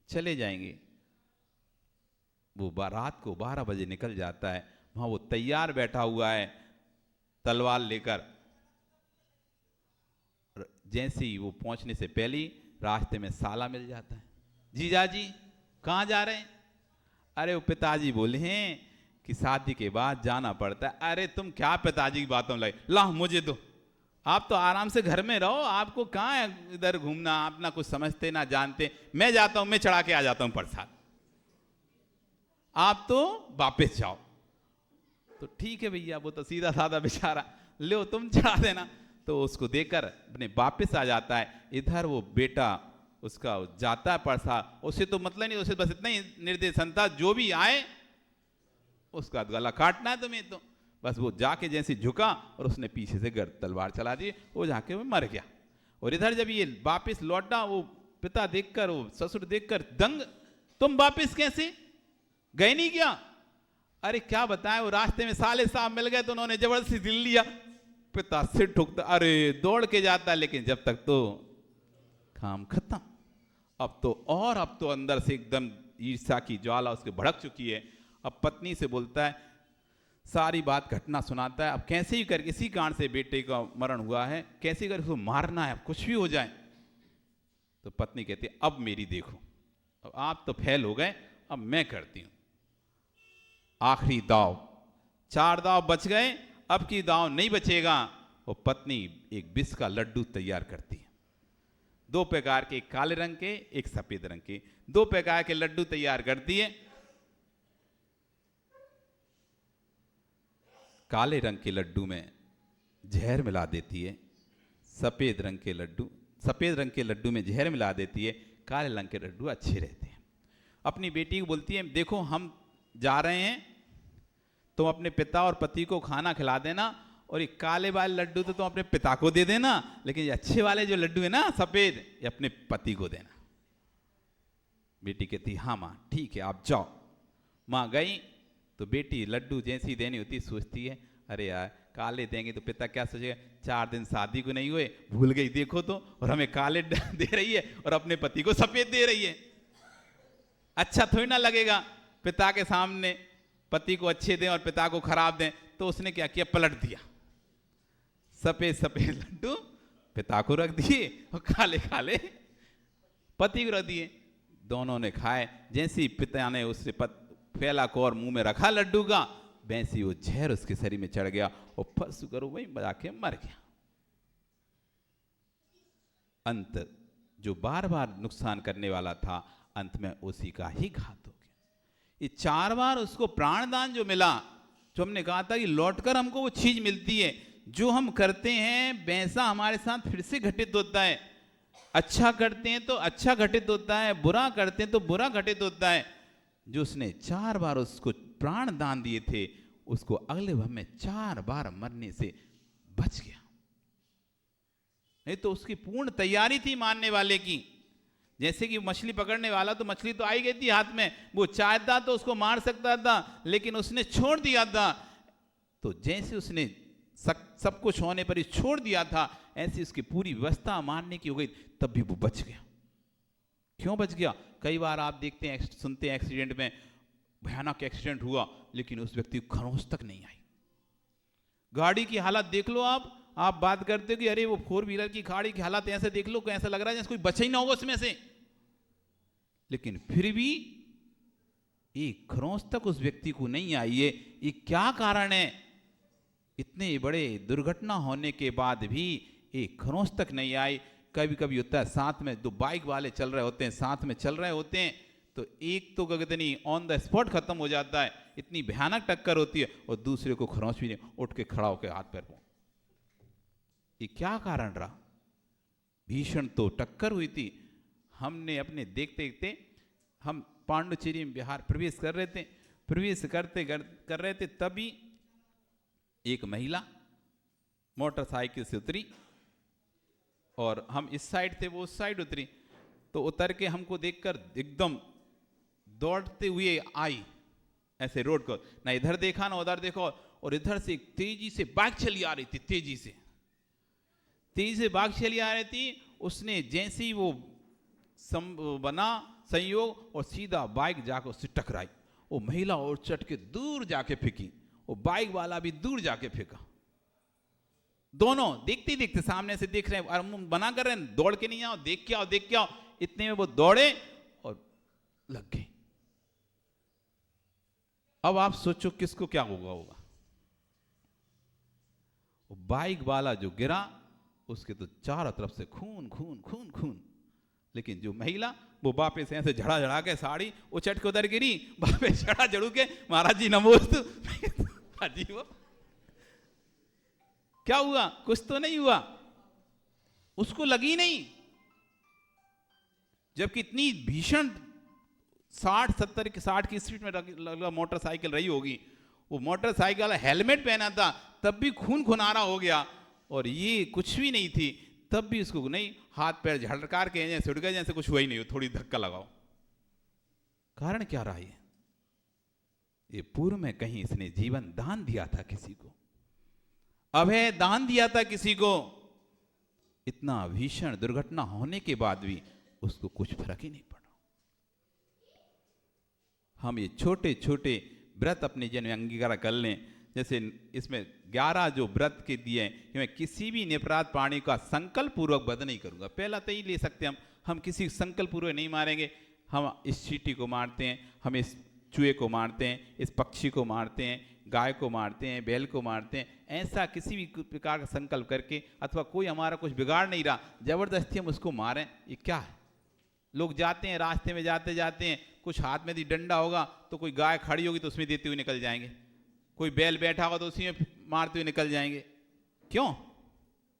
चले जाएंगे। वो रात को 12 बजे निकल जाता है, वहां वो तैयार बैठा हुआ है तलवार लेकर। जैसे ही वो पहुंचने से पहले ही रास्ते में साला मिल जाता है। जीजा जी कहाँ जा रहे हैं? अरे वो पिताजी बोले हैं कि शादी के बाद जाना पड़ता है। अरे तुम क्या पिताजी की बातों लगे, ला मुझे दो, आप तो आराम से घर में रहो, आपको कहाँ है इधर घूमना, आप ना कुछ समझते ना जानते। मैं जाता हूँ, मैं चढ़ा के आ जाता हूँ प्रसाद, आप तो वापस जाओ। तो ठीक है भैया, वो तो सीधा साधा बेचारा, लो तुम चढ़ा देना। तो उसको देकर अपने वापस आ जाता है। इधर वो बेटा उसका जाता है प्रसाद, उसे तो मतलब नहीं, उसे बस इतना ही निर्देशन था जो भी आए उसका गला काटना है तुम्हें। तो बस वो जाके जैसे झुका और उसने पीछे से तलवार चला दी, वो जाके वो मर गया। और इधर जब ये वापस लौटा, वो पिता देखकर, वो ससुर देखकर दंग, तुम वापस कैसे गए नहीं क्या? अरे क्या बताएं, वो रास्ते में साले साहब मिल गए तो उन्होंने जबरदस्ती दिल लिया। पिता सिर ठुकता, अरे दौड़ के जाता, लेकिन जब तक तो काम खत्म। अब तो अंदर से एकदम ईर्ष्या की ज्वाला उसके भड़क चुकी है। अब पत्नी से बोलता है, सारी बात घटना सुनाता है। अब कैसे ही कर, इसी कारण से बेटे का मरण हुआ है, कैसे कर उसको मारना है, अब कुछ भी हो जाए। तो पत्नी कहती है, अब मेरी देखो, अब आप तो फेल हो गए, अब मैं करती हूं आखिरी दाव। 4 दाव बच गए, अब की दाव नहीं बचेगा। वो पत्नी एक विष का लड्डू तैयार करती है, 2 प्रकार के, एक काले रंग के एक सफेद रंग के, 2 प्रकार के लड्डू तैयार करती है। काले रंग के लड्डू में जहर मिला देती है, सफेद रंग के लड्डू में जहर मिला देती है, काले रंग के लड्डू अच्छे रहते हैं। अपनी बेटी को बोलती है, देखो हम जा रहे हैं, तुम अपने पिता और पति को खाना खिला देना, और ये काले वाले लड्डू तो तुम अपने पिता को दे देना, लेकिन ये अच्छे वाले जो लड्डू है ना सफेद, ये अपने पति को देना। बेटी कहती हाँ माँ ठीक है आप जाओ। माँ गई तो बेटी लड्डू जैसी देनी होती सोचती है, अरे यार काले देंगे तो पिता क्या सोचेगा, 4 दिन शादी को नहीं हुए, भूल गई देखो तो, और हमें काले दे रही है और अपने पति को सफेद दे रही है। अच्छा थोड़ी ना लगेगा पिता के सामने पति को अच्छे दें और पिता को खराब दें। तो उसने क्या किया, पलट दिया, सफेद लड्डू पिता को रख दिए और काले काले पति को रख दिए। दोनों ने खाए, जैसे ही पिता ने उससे फैला को और मुंह में रखा लड्डू का, वैसे वो जहर उसके शरीर में चढ़ गया और फंस कर वही बजा के मर गया। अंत जो बार बार नुकसान करने वाला था, अंत में उसी का ही घात हो गया। ये 4 बार उसको प्राणदान जो मिला, जो हमने कहा था कि लौटकर हमको वो चीज मिलती है, जो हम करते हैं वैसा हमारे साथ फिर से घटित होता है। अच्छा करते हैं तो अच्छा घटित होता है, बुरा करते हैं तो बुरा घटित होता है। जो उसने 4 बार उसको प्राण दान दिए थे, उसको अगले भव में 4 बार मरने से बच गया। नहीं तो उसकी पूर्ण तैयारी थी मारने वाले की। जैसे कि मछली पकड़ने वाला, तो मछली तो आई गई थी हाथ में, वो चाहता तो उसको मार सकता था, लेकिन उसने छोड़ दिया था। तो जैसे उसने सब कुछ होने पर ही छोड़ दिया था, ऐसी उसकी पूरी व्यवस्था मारने की हो गई, तब भी वो बच गया। क्यों बच गया? कई बार आप देखते हैं, सुनते हैं एक्सीडेंट में, भयानक एक्सीडेंट हुआ लेकिन उस व्यक्ति को खरोंच तक नहीं आई। गाड़ी की हालत देख लो आप बात करते हो कि अरे वो 4 व्हीलर की गाड़ी की हालत ऐसे देख लो, ऐसा लग रहा है जैसे कोई बचा ही ना होगा उसमें से, लेकिन फिर भी एक खरोंच तक उस व्यक्ति को नहीं आई है। ये क्या कारण है? इतने बड़े दुर्घटना होने के बाद भी एक खरोंच तक नहीं आई। कभी कभी होता है साथ में 2 बाइक वाले चल रहे होते हैं, साथ में चल रहे होते हैं, तो एक तो गगदनी ऑन द स्पॉट खत्म हो जाता है, इतनी भयानक टक्कर होती है, और दूसरे को खरोंच भी नहीं, उठ के खड़ा होकर हाथ पैर पहुंच। ये क्या कारण रहा? भीषण तो टक्कर हुई थी। हमने अपने देखते देखते हम पांडुचेरी में बिहार प्रवेश कर रहे थे, प्रवेश करते कर रहे थे, तभी एक महिला मोटरसाइकिल से उतरी और हम इस साइड थे, वो उस साइड उतरी। तो तो उतर के हमको देखकर एकदम दौड़ते हुए आई ऐसे रोड को, ना इधर देखा ना उधर देखो, और इधर से तेजी से बाइक चली आ रही थी, तेजी से बाइक चली आ रही थी। उसने जैसे ही वो बना संयोग और सीधा बाइक जाकर उससे टकराई। वो महिला और चट के दूर जाके फेंकी, वो बाइक वाला भी दूर जाके फेंका। दोनों देखते ही देखते सामने से देख रहे हैं और मना कर रहे हैं दौड़ के नहीं आओ, देख के आओ, देख के आओ। इतने में वो दौड़े और लग गए। अब आप सोचो किसको क्या होगा। वो बाइक वाला जो गिरा उसके तो चारों तरफ से खून खून खून खून, लेकिन जो महिला वो वापस ऐसे झड़ा झड़ा के साड़ी उचट के उधर गिरी, वापस झड़ा झड़ू के महाराज जी नमोस्तु। अजीब, क्या हुआ? कुछ तो नहीं हुआ, उसको लगी नहीं। जबकि इतनी भीषण 60 की स्पीड में मोटरसाइकिल रही होगी, वो मोटरसाइकिल वाला हेलमेट पहना था तब भी खून खुनारा हो गया, और ये कुछ भी नहीं थी तब भी उसको नहीं, हाथ पैर झड़कार के जैसे उड़ गए, जैसे कुछ हुआ ही नहीं हो, थोड़ी धक्का लगाओ। कारण क्या रहा? ये पूर्व में कहीं इसने जीवन दान दिया था किसी को, अभय दान दिया था किसी को। इतना भीषण दुर्घटना होने के बाद भी उसको कुछ फर्क ही नहीं पड़ा। हम ये छोटे छोटे व्रत अपने जन्म में अंगीकार कर लें। जैसे इसमें 11 जो व्रत के दिए हैं कि मैं किसी भी निरपराध प्राणी का संकल्प पूर्वक वध नहीं करूंगा। पहला तो ही ले सकते हम किसी संकल्प पूर्वक नहीं मारेंगे। हम इस चींटी को मारते हैं, हम इस चूहे को मारते हैं, इस पक्षी को मारते हैं, गाय को मारते हैं, बैल को मारते हैं, ऐसा किसी भी प्रकार का संकल्प करके, अथवा कोई हमारा कुछ बिगाड़ नहीं रहा, जबरदस्ती हम उसको मारें, ये क्या है? लोग जाते हैं रास्ते में जाते जाते हैं, कुछ हाथ में यदि डंडा होगा तो कोई गाय खड़ी होगी तो उसमें देते हुए निकल जाएंगे, कोई बैल बैठा होगा तो उसी में मारते हुए निकल जाएंगे। क्यों?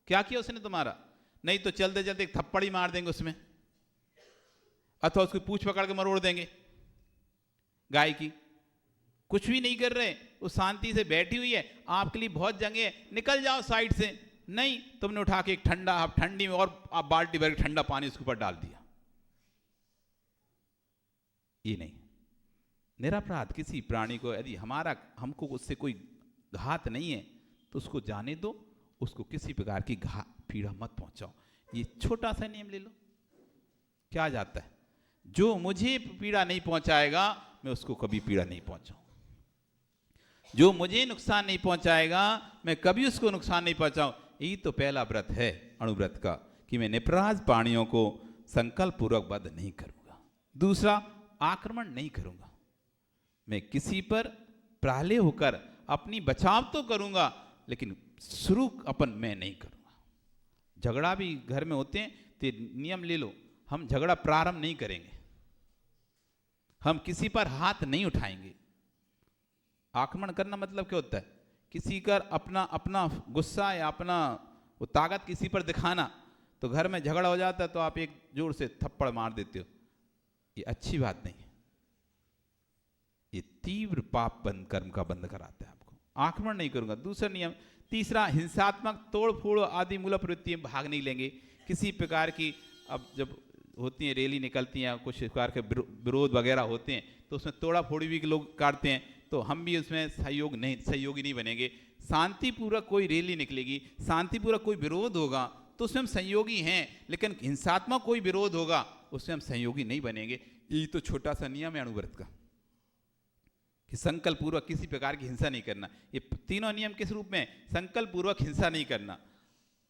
क्या किया उसने तुम्हारा? नहीं तो चलते चलते एक थप्पड़ ही मार देंगे उसमें, अथवा उसकी पूंछ पकड़ के मरोड़ देंगे गाय की। कुछ भी नहीं कर रहे, वो शांति से बैठी हुई है, आपके लिए बहुत जगह है, निकल जाओ साइड से। नहीं, तुमने उठा के एक ठंडा, आप ठंडी में और आप बाल्टी भर के ठंडा पानी उसके ऊपर डाल दिया। ये नहीं। निरपराध किसी प्राणी को यदि हमको उससे कोई घात नहीं है तो उसको जाने दो, उसको किसी प्रकार की पीड़ा मत पहुंचाओ। ये छोटा सा नियम ले लो, क्या जाता है? जो मुझे पीड़ा नहीं पहुंचाएगा मैं उसको कभी पीड़ा नहीं पहुंचाऊं, जो मुझे नुकसान नहीं पहुंचाएगा मैं कभी उसको नुकसान नहीं पहुंचाऊं। यही तो पहला व्रत है अणुव्रत का, कि मैं निरपराध प्राणियों को संकल्प पूर्वक वध नहीं करूंगा। दूसरा, आक्रमण नहीं करूंगा। मैं किसी पर प्रहले होकर अपनी बचाव तो करूंगा, लेकिन शुरू अपन मैं नहीं करूंगा। झगड़ा भी घर में होते हैं तो नियम ले लो, हम झगड़ा प्रारंभ नहीं करेंगे, हम किसी पर हाथ नहीं उठाएंगे। आक्रमण करना मतलब क्या होता है? किसी का अपना गुस्सा या अपना वो ताकत किसी पर दिखाना। तो घर में झगड़ा हो जाता है तो आप एक जोर से थप्पड़ मार देते हो, ये अच्छी बात नहीं है। ये तीव्र पाप कर्म का बंध कराता है आपको। आक्रमण नहीं करूंगा, दूसरा नियम। तीसरा, हिंसात्मक तोड़ फोड़ आदि मूल प्रवृत्तियों में भाग नहीं लेंगे। किसी प्रकार की, अब जब होती हैं रैली निकलती हैं, कुछ प्रकार के विरोध वगैरह होते हैं तो उसमें तोड़ा फोड़ी भी लोग काटते हैं, तो हम भी उसमें सहयोगी नहीं बनेंगे। शांतिपूर्वक कोई रैली निकलेगी, शांतिपूर्वक कोई विरोध होगा तो उसमें हम सहयोगी हैं, लेकिन हिंसात्मक कोई विरोध होगा उसमें हम सहयोगी नहीं बनेंगे। ये तो छोटा सा नियम है अणुव्रत का, कि संकल्प पूर्वक किसी प्रकार की हिंसा नहीं करना। ये तीनों नियम किस रूप में? संकल्प पूर्वक हिंसा नहीं करना।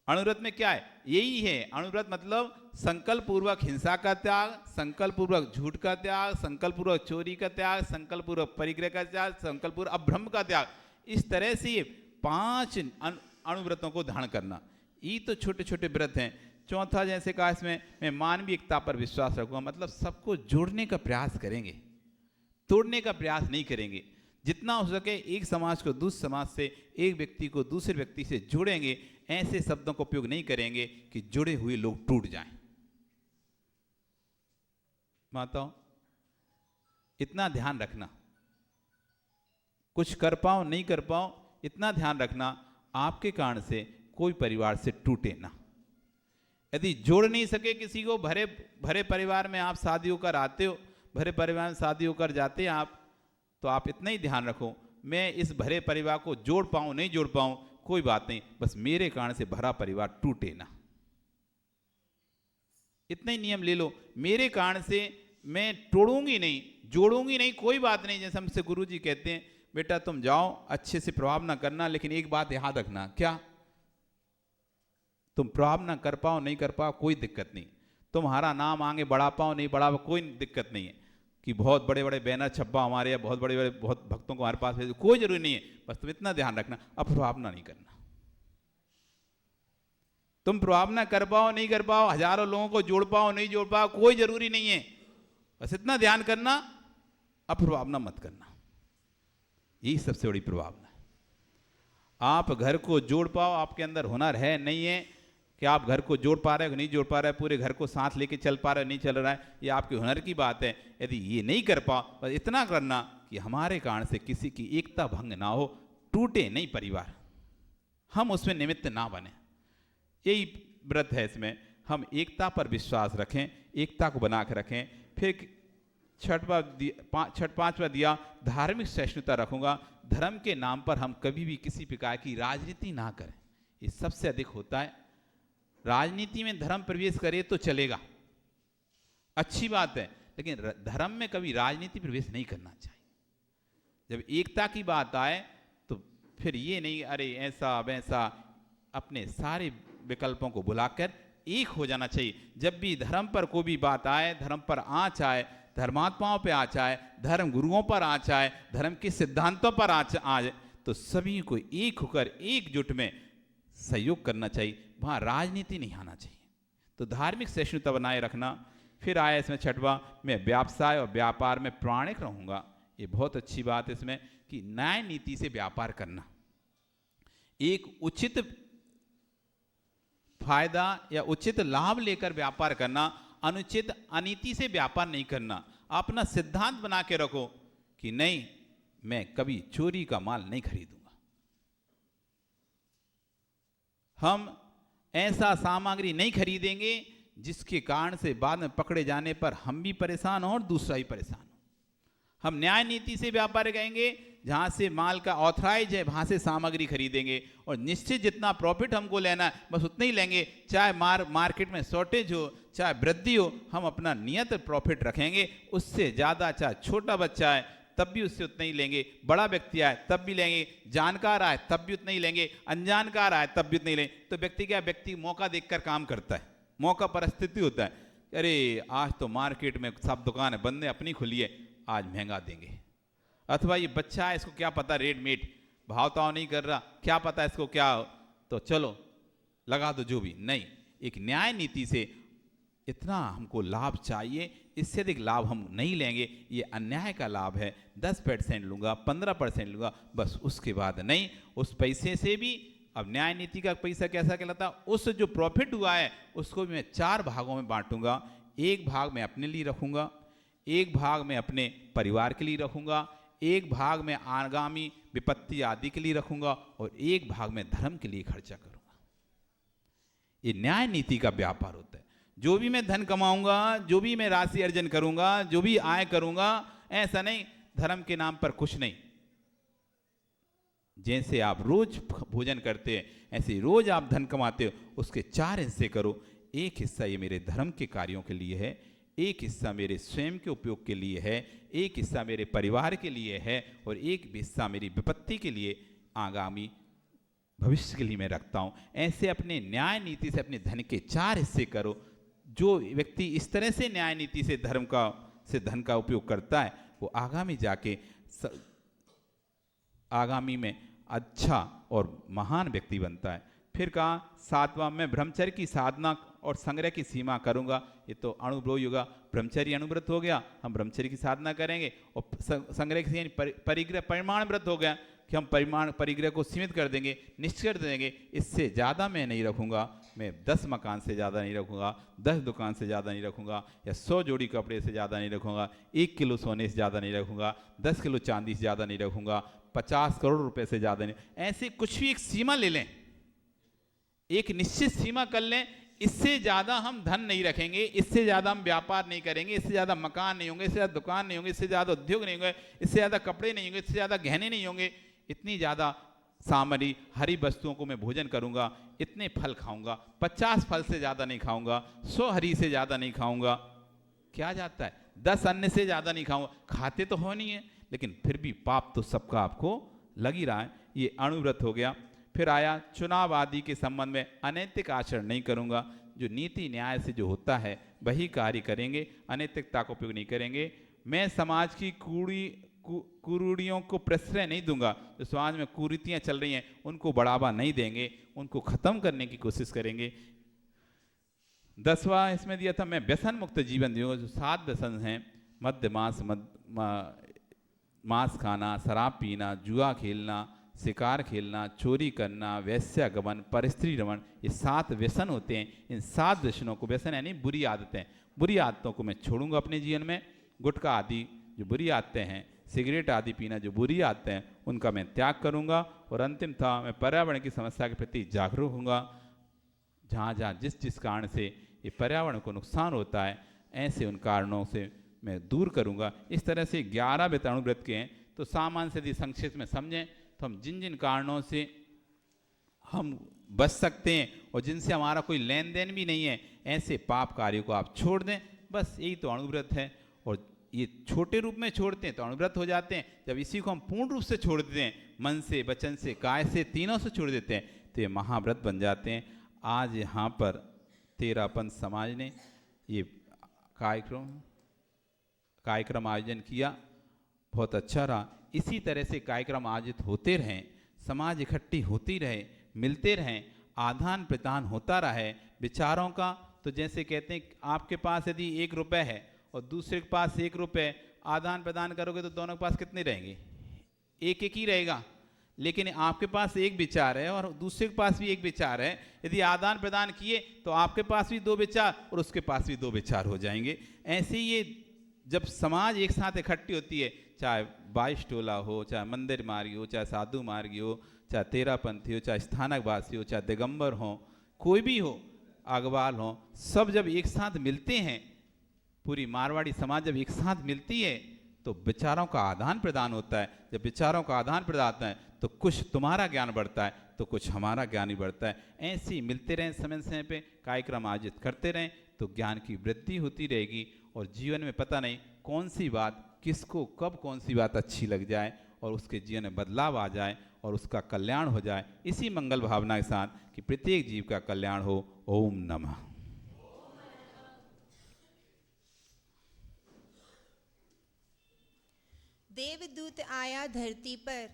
अणुव्रत में क्या है? यही है अणुव्रत, मतलब संकल्प पूर्वक हिंसा का त्याग, संकल्प पूर्वक झूठ का त्याग, संकल्प पूर्वक चोरी का त्याग, संकल्प पूर्वक परिग्रह का त्याग, संकल्प पूर्वक अभ्रम का त्याग। इस तरह से ये 5 अणुव्रतों को धारण करना, ये तो छोटे छोटे व्रत हैं। चौथा, जैसे कहा इसमें मैं मानवीय एकता पर विश्वास रखूंगा, मतलब सबको जोड़ने का प्रयास करेंगे, तोड़ने का प्रयास नहीं करेंगे। जितना हो सके एक समाज को दूसरे समाज से, एक व्यक्ति को दूसरे व्यक्ति से जोड़ेंगे। ऐसे शब्दों का उपयोग नहीं करेंगे कि जुड़े हुए लोग टूट जाएं। माताओं, इतना ध्यान रखना, कुछ कर पाओ नहीं कर पाओ, इतना ध्यान रखना आपके कारण से कोई परिवार से टूटे ना। यदि जोड़ नहीं सके किसी को, भरे भरे परिवार में आप शादी होकर आते हो, भरे परिवार में शादी होकर जाते हैं आप, तो आप इतना ही ध्यान रखो, मैं इस भरे परिवार को जोड़ पाऊँ नहीं जोड़ पाऊँ कोई बात नहीं, बस मेरे कारण से भरा परिवार टूटे ना, इतना ही नियम ले लो। मेरे कारण से मैं तोड़ूंगी नहीं, जोड़ूंगी नहीं, कोई बात नहीं। जैसे हमसे गुरुजी कहते हैं, बेटा तुम जाओ, अच्छे से प्रभाव ना करना, लेकिन एक बात याद रखना, क्या? तुम प्रभाव ना कर पाओ नहीं कर पाओ कोई दिक्कत नहीं, तुम्हारा नाम आगे बढ़ा पाओ नहीं बढ़ा पाओ कोई दिक्कत नहीं है कि बहुत बड़े बड़े बैनर छपा हमारे, या बहुत बड़े बड़े बहुत भक्तों को हमारे पास भेजो, कोई जरूरी नहीं है। बस तुम इतना ध्यान रखना, अप्रभाव ना नहीं करना। तुम प्रभाव ना कर पाओ नहीं कर पाओ, हजारों लोगों को जोड़ पाओ नहीं जोड़ पाओ कोई जरूरी नहीं है, बस इतना ध्यान करना, अप्रभावना मत करना। यही सबसे बड़ी प्रभावना है। आप घर को जोड़ पाओ, आपके अंदर हुनर है नहीं है कि आप घर को जोड़ पा रहे हो नहीं जोड़ पा रहे, पूरे घर को साथ लेके चल पा रहे हो नहीं चल रहा है, ये आपके हुनर की बात है। यदि ये नहीं कर पाओ, बस इतना करना कि हमारे कारण से किसी की एकता भंग ना हो, टूटे नहीं परिवार, हम उसमें निमित्त ना बने। यही व्रत है, इसमें हम एकता पर विश्वास रखें, एकता को बना कर रखें। फिर छठ पांचवा दिया, धार्मिक सहिष्णुता रखूंगा, धर्म के नाम पर हम कभी भी किसी प्रकार की राजनीति ना करें, ये सबसे अधिक होता है। राजनीति में धर्म प्रवेश करे तो चलेगा, अच्छी बात है, लेकिन धर्म में कभी राजनीति प्रवेश नहीं करना चाहिए। जब एकता की बात आए तो फिर ये नहीं अरे ऐसा वैसा, अपने सारे विकल्पों को बुलाकर एक हो जाना चाहिए। जब भी धर्म पर कोई भी बात आए, धर्म पर आँच आए, धर्मात्माओं पर आँच आए, धर्म गुरुओं पर आँच आए, धर्म के सिद्धांतों पर आँच आए, तो सभी को एक होकर एकजुट में सहयोग करना चाहिए, वहाँ राजनीति नहीं आना चाहिए। तो धार्मिक सहिष्णुता बनाए रखना। फिर आया इसमें छठवां, मैं व्यवसाय और व्यापार में प्रामाणिक रहूँगा। ये बहुत अच्छी बात है इसमें कि न्याय नीति से व्यापार करना, एक उचित फायदा या उचित लाभ लेकर व्यापार करना, अनुचित अनीति से व्यापार नहीं करना। अपना सिद्धांत बना के रखो कि नहीं, मैं कभी चोरी का माल नहीं खरीदूंगा, हम ऐसा सामग्री नहीं खरीदेंगे जिसके कारण से बाद में पकड़े जाने पर हम भी परेशान हो और दूसरा ही परेशान हो। हम न्याय नीति से व्यापार करेंगे, जहाँ से माल का ऑथराइज है वहाँ से सामग्री खरीदेंगे, और निश्चित जितना प्रॉफिट हमको लेना है बस उतना ही लेंगे, चाहे मार्केट में शॉर्टेज हो चाहे वृद्धि हो, हम अपना नियत प्रॉफिट रखेंगे। उससे ज़्यादा चाहे छोटा बच्चा है तब भी उससे उतना ही लेंगे, बड़ा व्यक्ति आए तब भी लेंगे, जानकार आए तब भी उतना ही लेंगे, अनजानकार आए तब भी उतना ही लेंगे। तो व्यक्ति क्या, व्यक्ति मौका देखकर काम करता है, मौका परिस्थिति होता है, अरे आज तो मार्केट में सब दुकानें बंद है, अपनी खुली है, आज महंगा देंगे। अथवा ये बच्चा है, इसको क्या पता रेडमेड भाव ताव नहीं कर रहा, क्या पता इसको क्या, तो चलो लगा दो जो भी। नहीं, एक न्याय नीति से इतना हमको लाभ चाहिए, इससे अधिक लाभ हम नहीं लेंगे, ये अन्याय का लाभ है, 10% लूँगा 15% लूँगा, बस उसके बाद नहीं। उस पैसे से भी, अब न्याय नीति का पैसा कैसा कहलाता, उस जो प्रॉफिट हुआ है उसको भी मैं 4 भागों में बांटूंगा। एक भाग मैं अपने लिए रखूँगा, एक भाग मैं अपने परिवार के लिए रखूँगा, एक भाग मैं आगामी विपत्ति आदि के लिए रखूँगा, और एक भाग मैं धर्म के लिए खर्चा करूँगा। ये न्याय नीति का व्यापार होता है। जो भी मैं धन कमाऊंगा, जो भी मैं राशि अर्जन करूंगा, जो भी आय करूंगा, ऐसा नहीं धर्म के नाम पर कुछ नहीं। जैसे आप रोज भोजन करते हैं ऐसे रोज आप धन कमाते हो, उसके 4 हिस्से करो। एक हिस्सा ये मेरे धर्म के कार्यों के लिए है, एक हिस्सा मेरे स्वयं के उपयोग के लिए है, एक हिस्सा मेरे परिवार के लिए है, और एक हिस्सा मेरी विपत्ति के लिए, आगामी भविष्य के लिए मैं रखता हूँ। ऐसे अपने न्याय नीति से अपने धन के 4 हिस्से करो। जो व्यक्ति इस तरह से न्याय नीति से धन का उपयोग करता है, वो आगामी जाके आगामी में अच्छा और महान व्यक्ति बनता है। फिर कहा 7वां, मैं ब्रह्मचर्य की साधना और संग्रह की सीमा करूंगा। ये तो अणुव्रत होगा, ब्रह्मचर्य अनुव्रत हो गया, हम ब्रह्मचर्य की साधना करेंगे, और संग्रह की यानी परिग्रह परिमाण व्रत हो गया कि हम परिग्रह को सीमित कर देंगे, निश्चित कर देंगे। इससे ज़्यादा मैं नहीं रखूँगा, मैं 10 मकान से ज़्यादा नहीं रखूँगा, 10 दुकान से ज़्यादा नहीं रखूँगा, या 100 जोड़ी कपड़े से ज़्यादा नहीं रखूँगा, 1 किलो सोने से ज़्यादा नहीं रखूँगा, 10 किलो चांदी से ज़्यादा नहीं रखूँगा, 50 करोड़ रुपए से ज़्यादा नहीं। ऐसे कुछ भी एक सीमा ले लें, एक निश्चित सीमा कर लें, इससे ज़्यादा हम धन नहीं रखेंगे, इससे ज़्यादा हम व्यापार नहीं करेंगे, इससे ज़्यादा मकान नहीं होंगे, इससे ज़्यादा दुकान नहीं होंगे, इससे ज़्यादा उद्योग नहीं होंगे, इससे ज़्यादा कपड़े नहीं होंगे, इससे ज़्यादा गहने नहीं होंगे, इतनी ज़्यादा सामरी हरी वस्तुओं को मैं भोजन करूंगा, इतने फल खाऊंगा, 50 फल से ज़्यादा नहीं खाऊंगा, 100 हरी से ज़्यादा नहीं खाऊंगा। क्या जाता है, 10 अन्न से ज़्यादा नहीं खाऊंगा। खाते तो हो नहीं है, लेकिन फिर भी पाप तो सबका आपको लग ही रहा है। ये अणुव्रत हो गया। फिर आया चुनाव आदि के संबंध में अनैतिक आचरण नहीं करूंगा। जो नीति न्याय से जो होता है वही कार्य करेंगे, अनैतिकता का उपयोग नहीं करेंगे। मैं समाज की कुरीतियों को प्रश्रय नहीं दूंगा। जो समाज में कुरीतियां चल रही हैं उनको बढ़ावा नहीं देंगे, उनको खत्म करने की कोशिश करेंगे। 10वां इसमें दिया था, मैं व्यसन मुक्त जीवन दूंगा। जो 7 व्यसन हैं, मद्य मांस खाना, शराब पीना, जुआ खेलना, शिकार खेलना, चोरी करना, वेश्यागमन, परस्त्री रमण, ये 7 व्यसन होते हैं। इन 7 व्यसनों को, व्यसन यानी बुरी आदतें, बुरी आदतों को मैं छोड़ूंगा अपने जीवन में। गुटखा आदि जो बुरी आदतें हैं, सिगरेट आदि पीना जो बुरी आदतें हैं, उनका मैं त्याग करूंगा। और अंतिम था, मैं पर्यावरण की समस्या के प्रति जागरूक होऊंगा। जहाँ जहाँ जिस जिस कारण से ये पर्यावरण को नुकसान होता है, ऐसे उन कारणों से मैं दूर करूंगा। इस तरह से 11 व्रत के हैं। तो सामान्य से यदि संक्षिप्त में समझें तो हम जिन जिन कारणों से हम बच सकते हैं और जिनसे हमारा कोई लेन देन भी नहीं है, ऐसे पाप कार्यों को आप छोड़ दें। बस यही तो अणुव्रत है। और ये छोटे रूप में छोड़ते हैं तो अणुव्रत हो जाते हैं। जब इसी को हम पूर्ण रूप से छोड़ देते हैं, मन से, वचन से, काय से, तीनों से छोड़ देते हैं, तो ये महाव्रत बन जाते हैं। आज यहाँ पर तेरापंथ समाज ने ये कार्यक्रम आयोजन किया, बहुत अच्छा रहा। इसी तरह से कार्यक्रम आयोजित होते रहें, समाज इकट्ठी होती रहे, मिलते रहें, आदान प्रदान होता रहे विचारों का। तो जैसे कहते हैं, आपके पास यदि 1 रुपये है और दूसरे के पास 1 रुपये, आदान प्रदान करोगे तो दोनों के पास कितने रहेंगे? 1 ही रहेगा। लेकिन आपके पास 1 विचार है और दूसरे के पास भी 1 विचार है, यदि आदान प्रदान किए तो आपके पास भी 2 विचार और उसके पास भी 2 विचार हो जाएंगे। ऐसे ही ये जब समाज एक साथ इकट्ठी होती है, चाहे 22 टोला हो, चाहे मंदिर मार्गी हो, चाहे साधु मार्गी हो, चाहे तेरापंथी हो, चाहे स्थानक वासी हो, चाहे दिगंबर हो, कोई भी हो, अग्रवाल हो, सब जब एक साथ मिलते हैं, पूरी मारवाड़ी समाज जब एक साथ मिलती है तो विचारों का आदान प्रदान होता है। जब विचारों का आदान प्रदान होता है तो कुछ तुम्हारा ज्ञान बढ़ता है तो कुछ हमारा ज्ञान ही बढ़ता है। ऐसे ही मिलते रहें, समय समय पे कार्यक्रम आयोजित करते रहें तो ज्ञान की वृद्धि होती रहेगी। और जीवन में पता नहीं कौन सी बात, किसको कब कौन सी बात अच्छी लग जाए और उसके जीवन में बदलाव आ जाए और उसका कल्याण हो जाए। इसी मंगल भावना के साथ कि प्रत्येक जीव का कल्याण हो। ओम नमः। देवदूत आया धरती पर,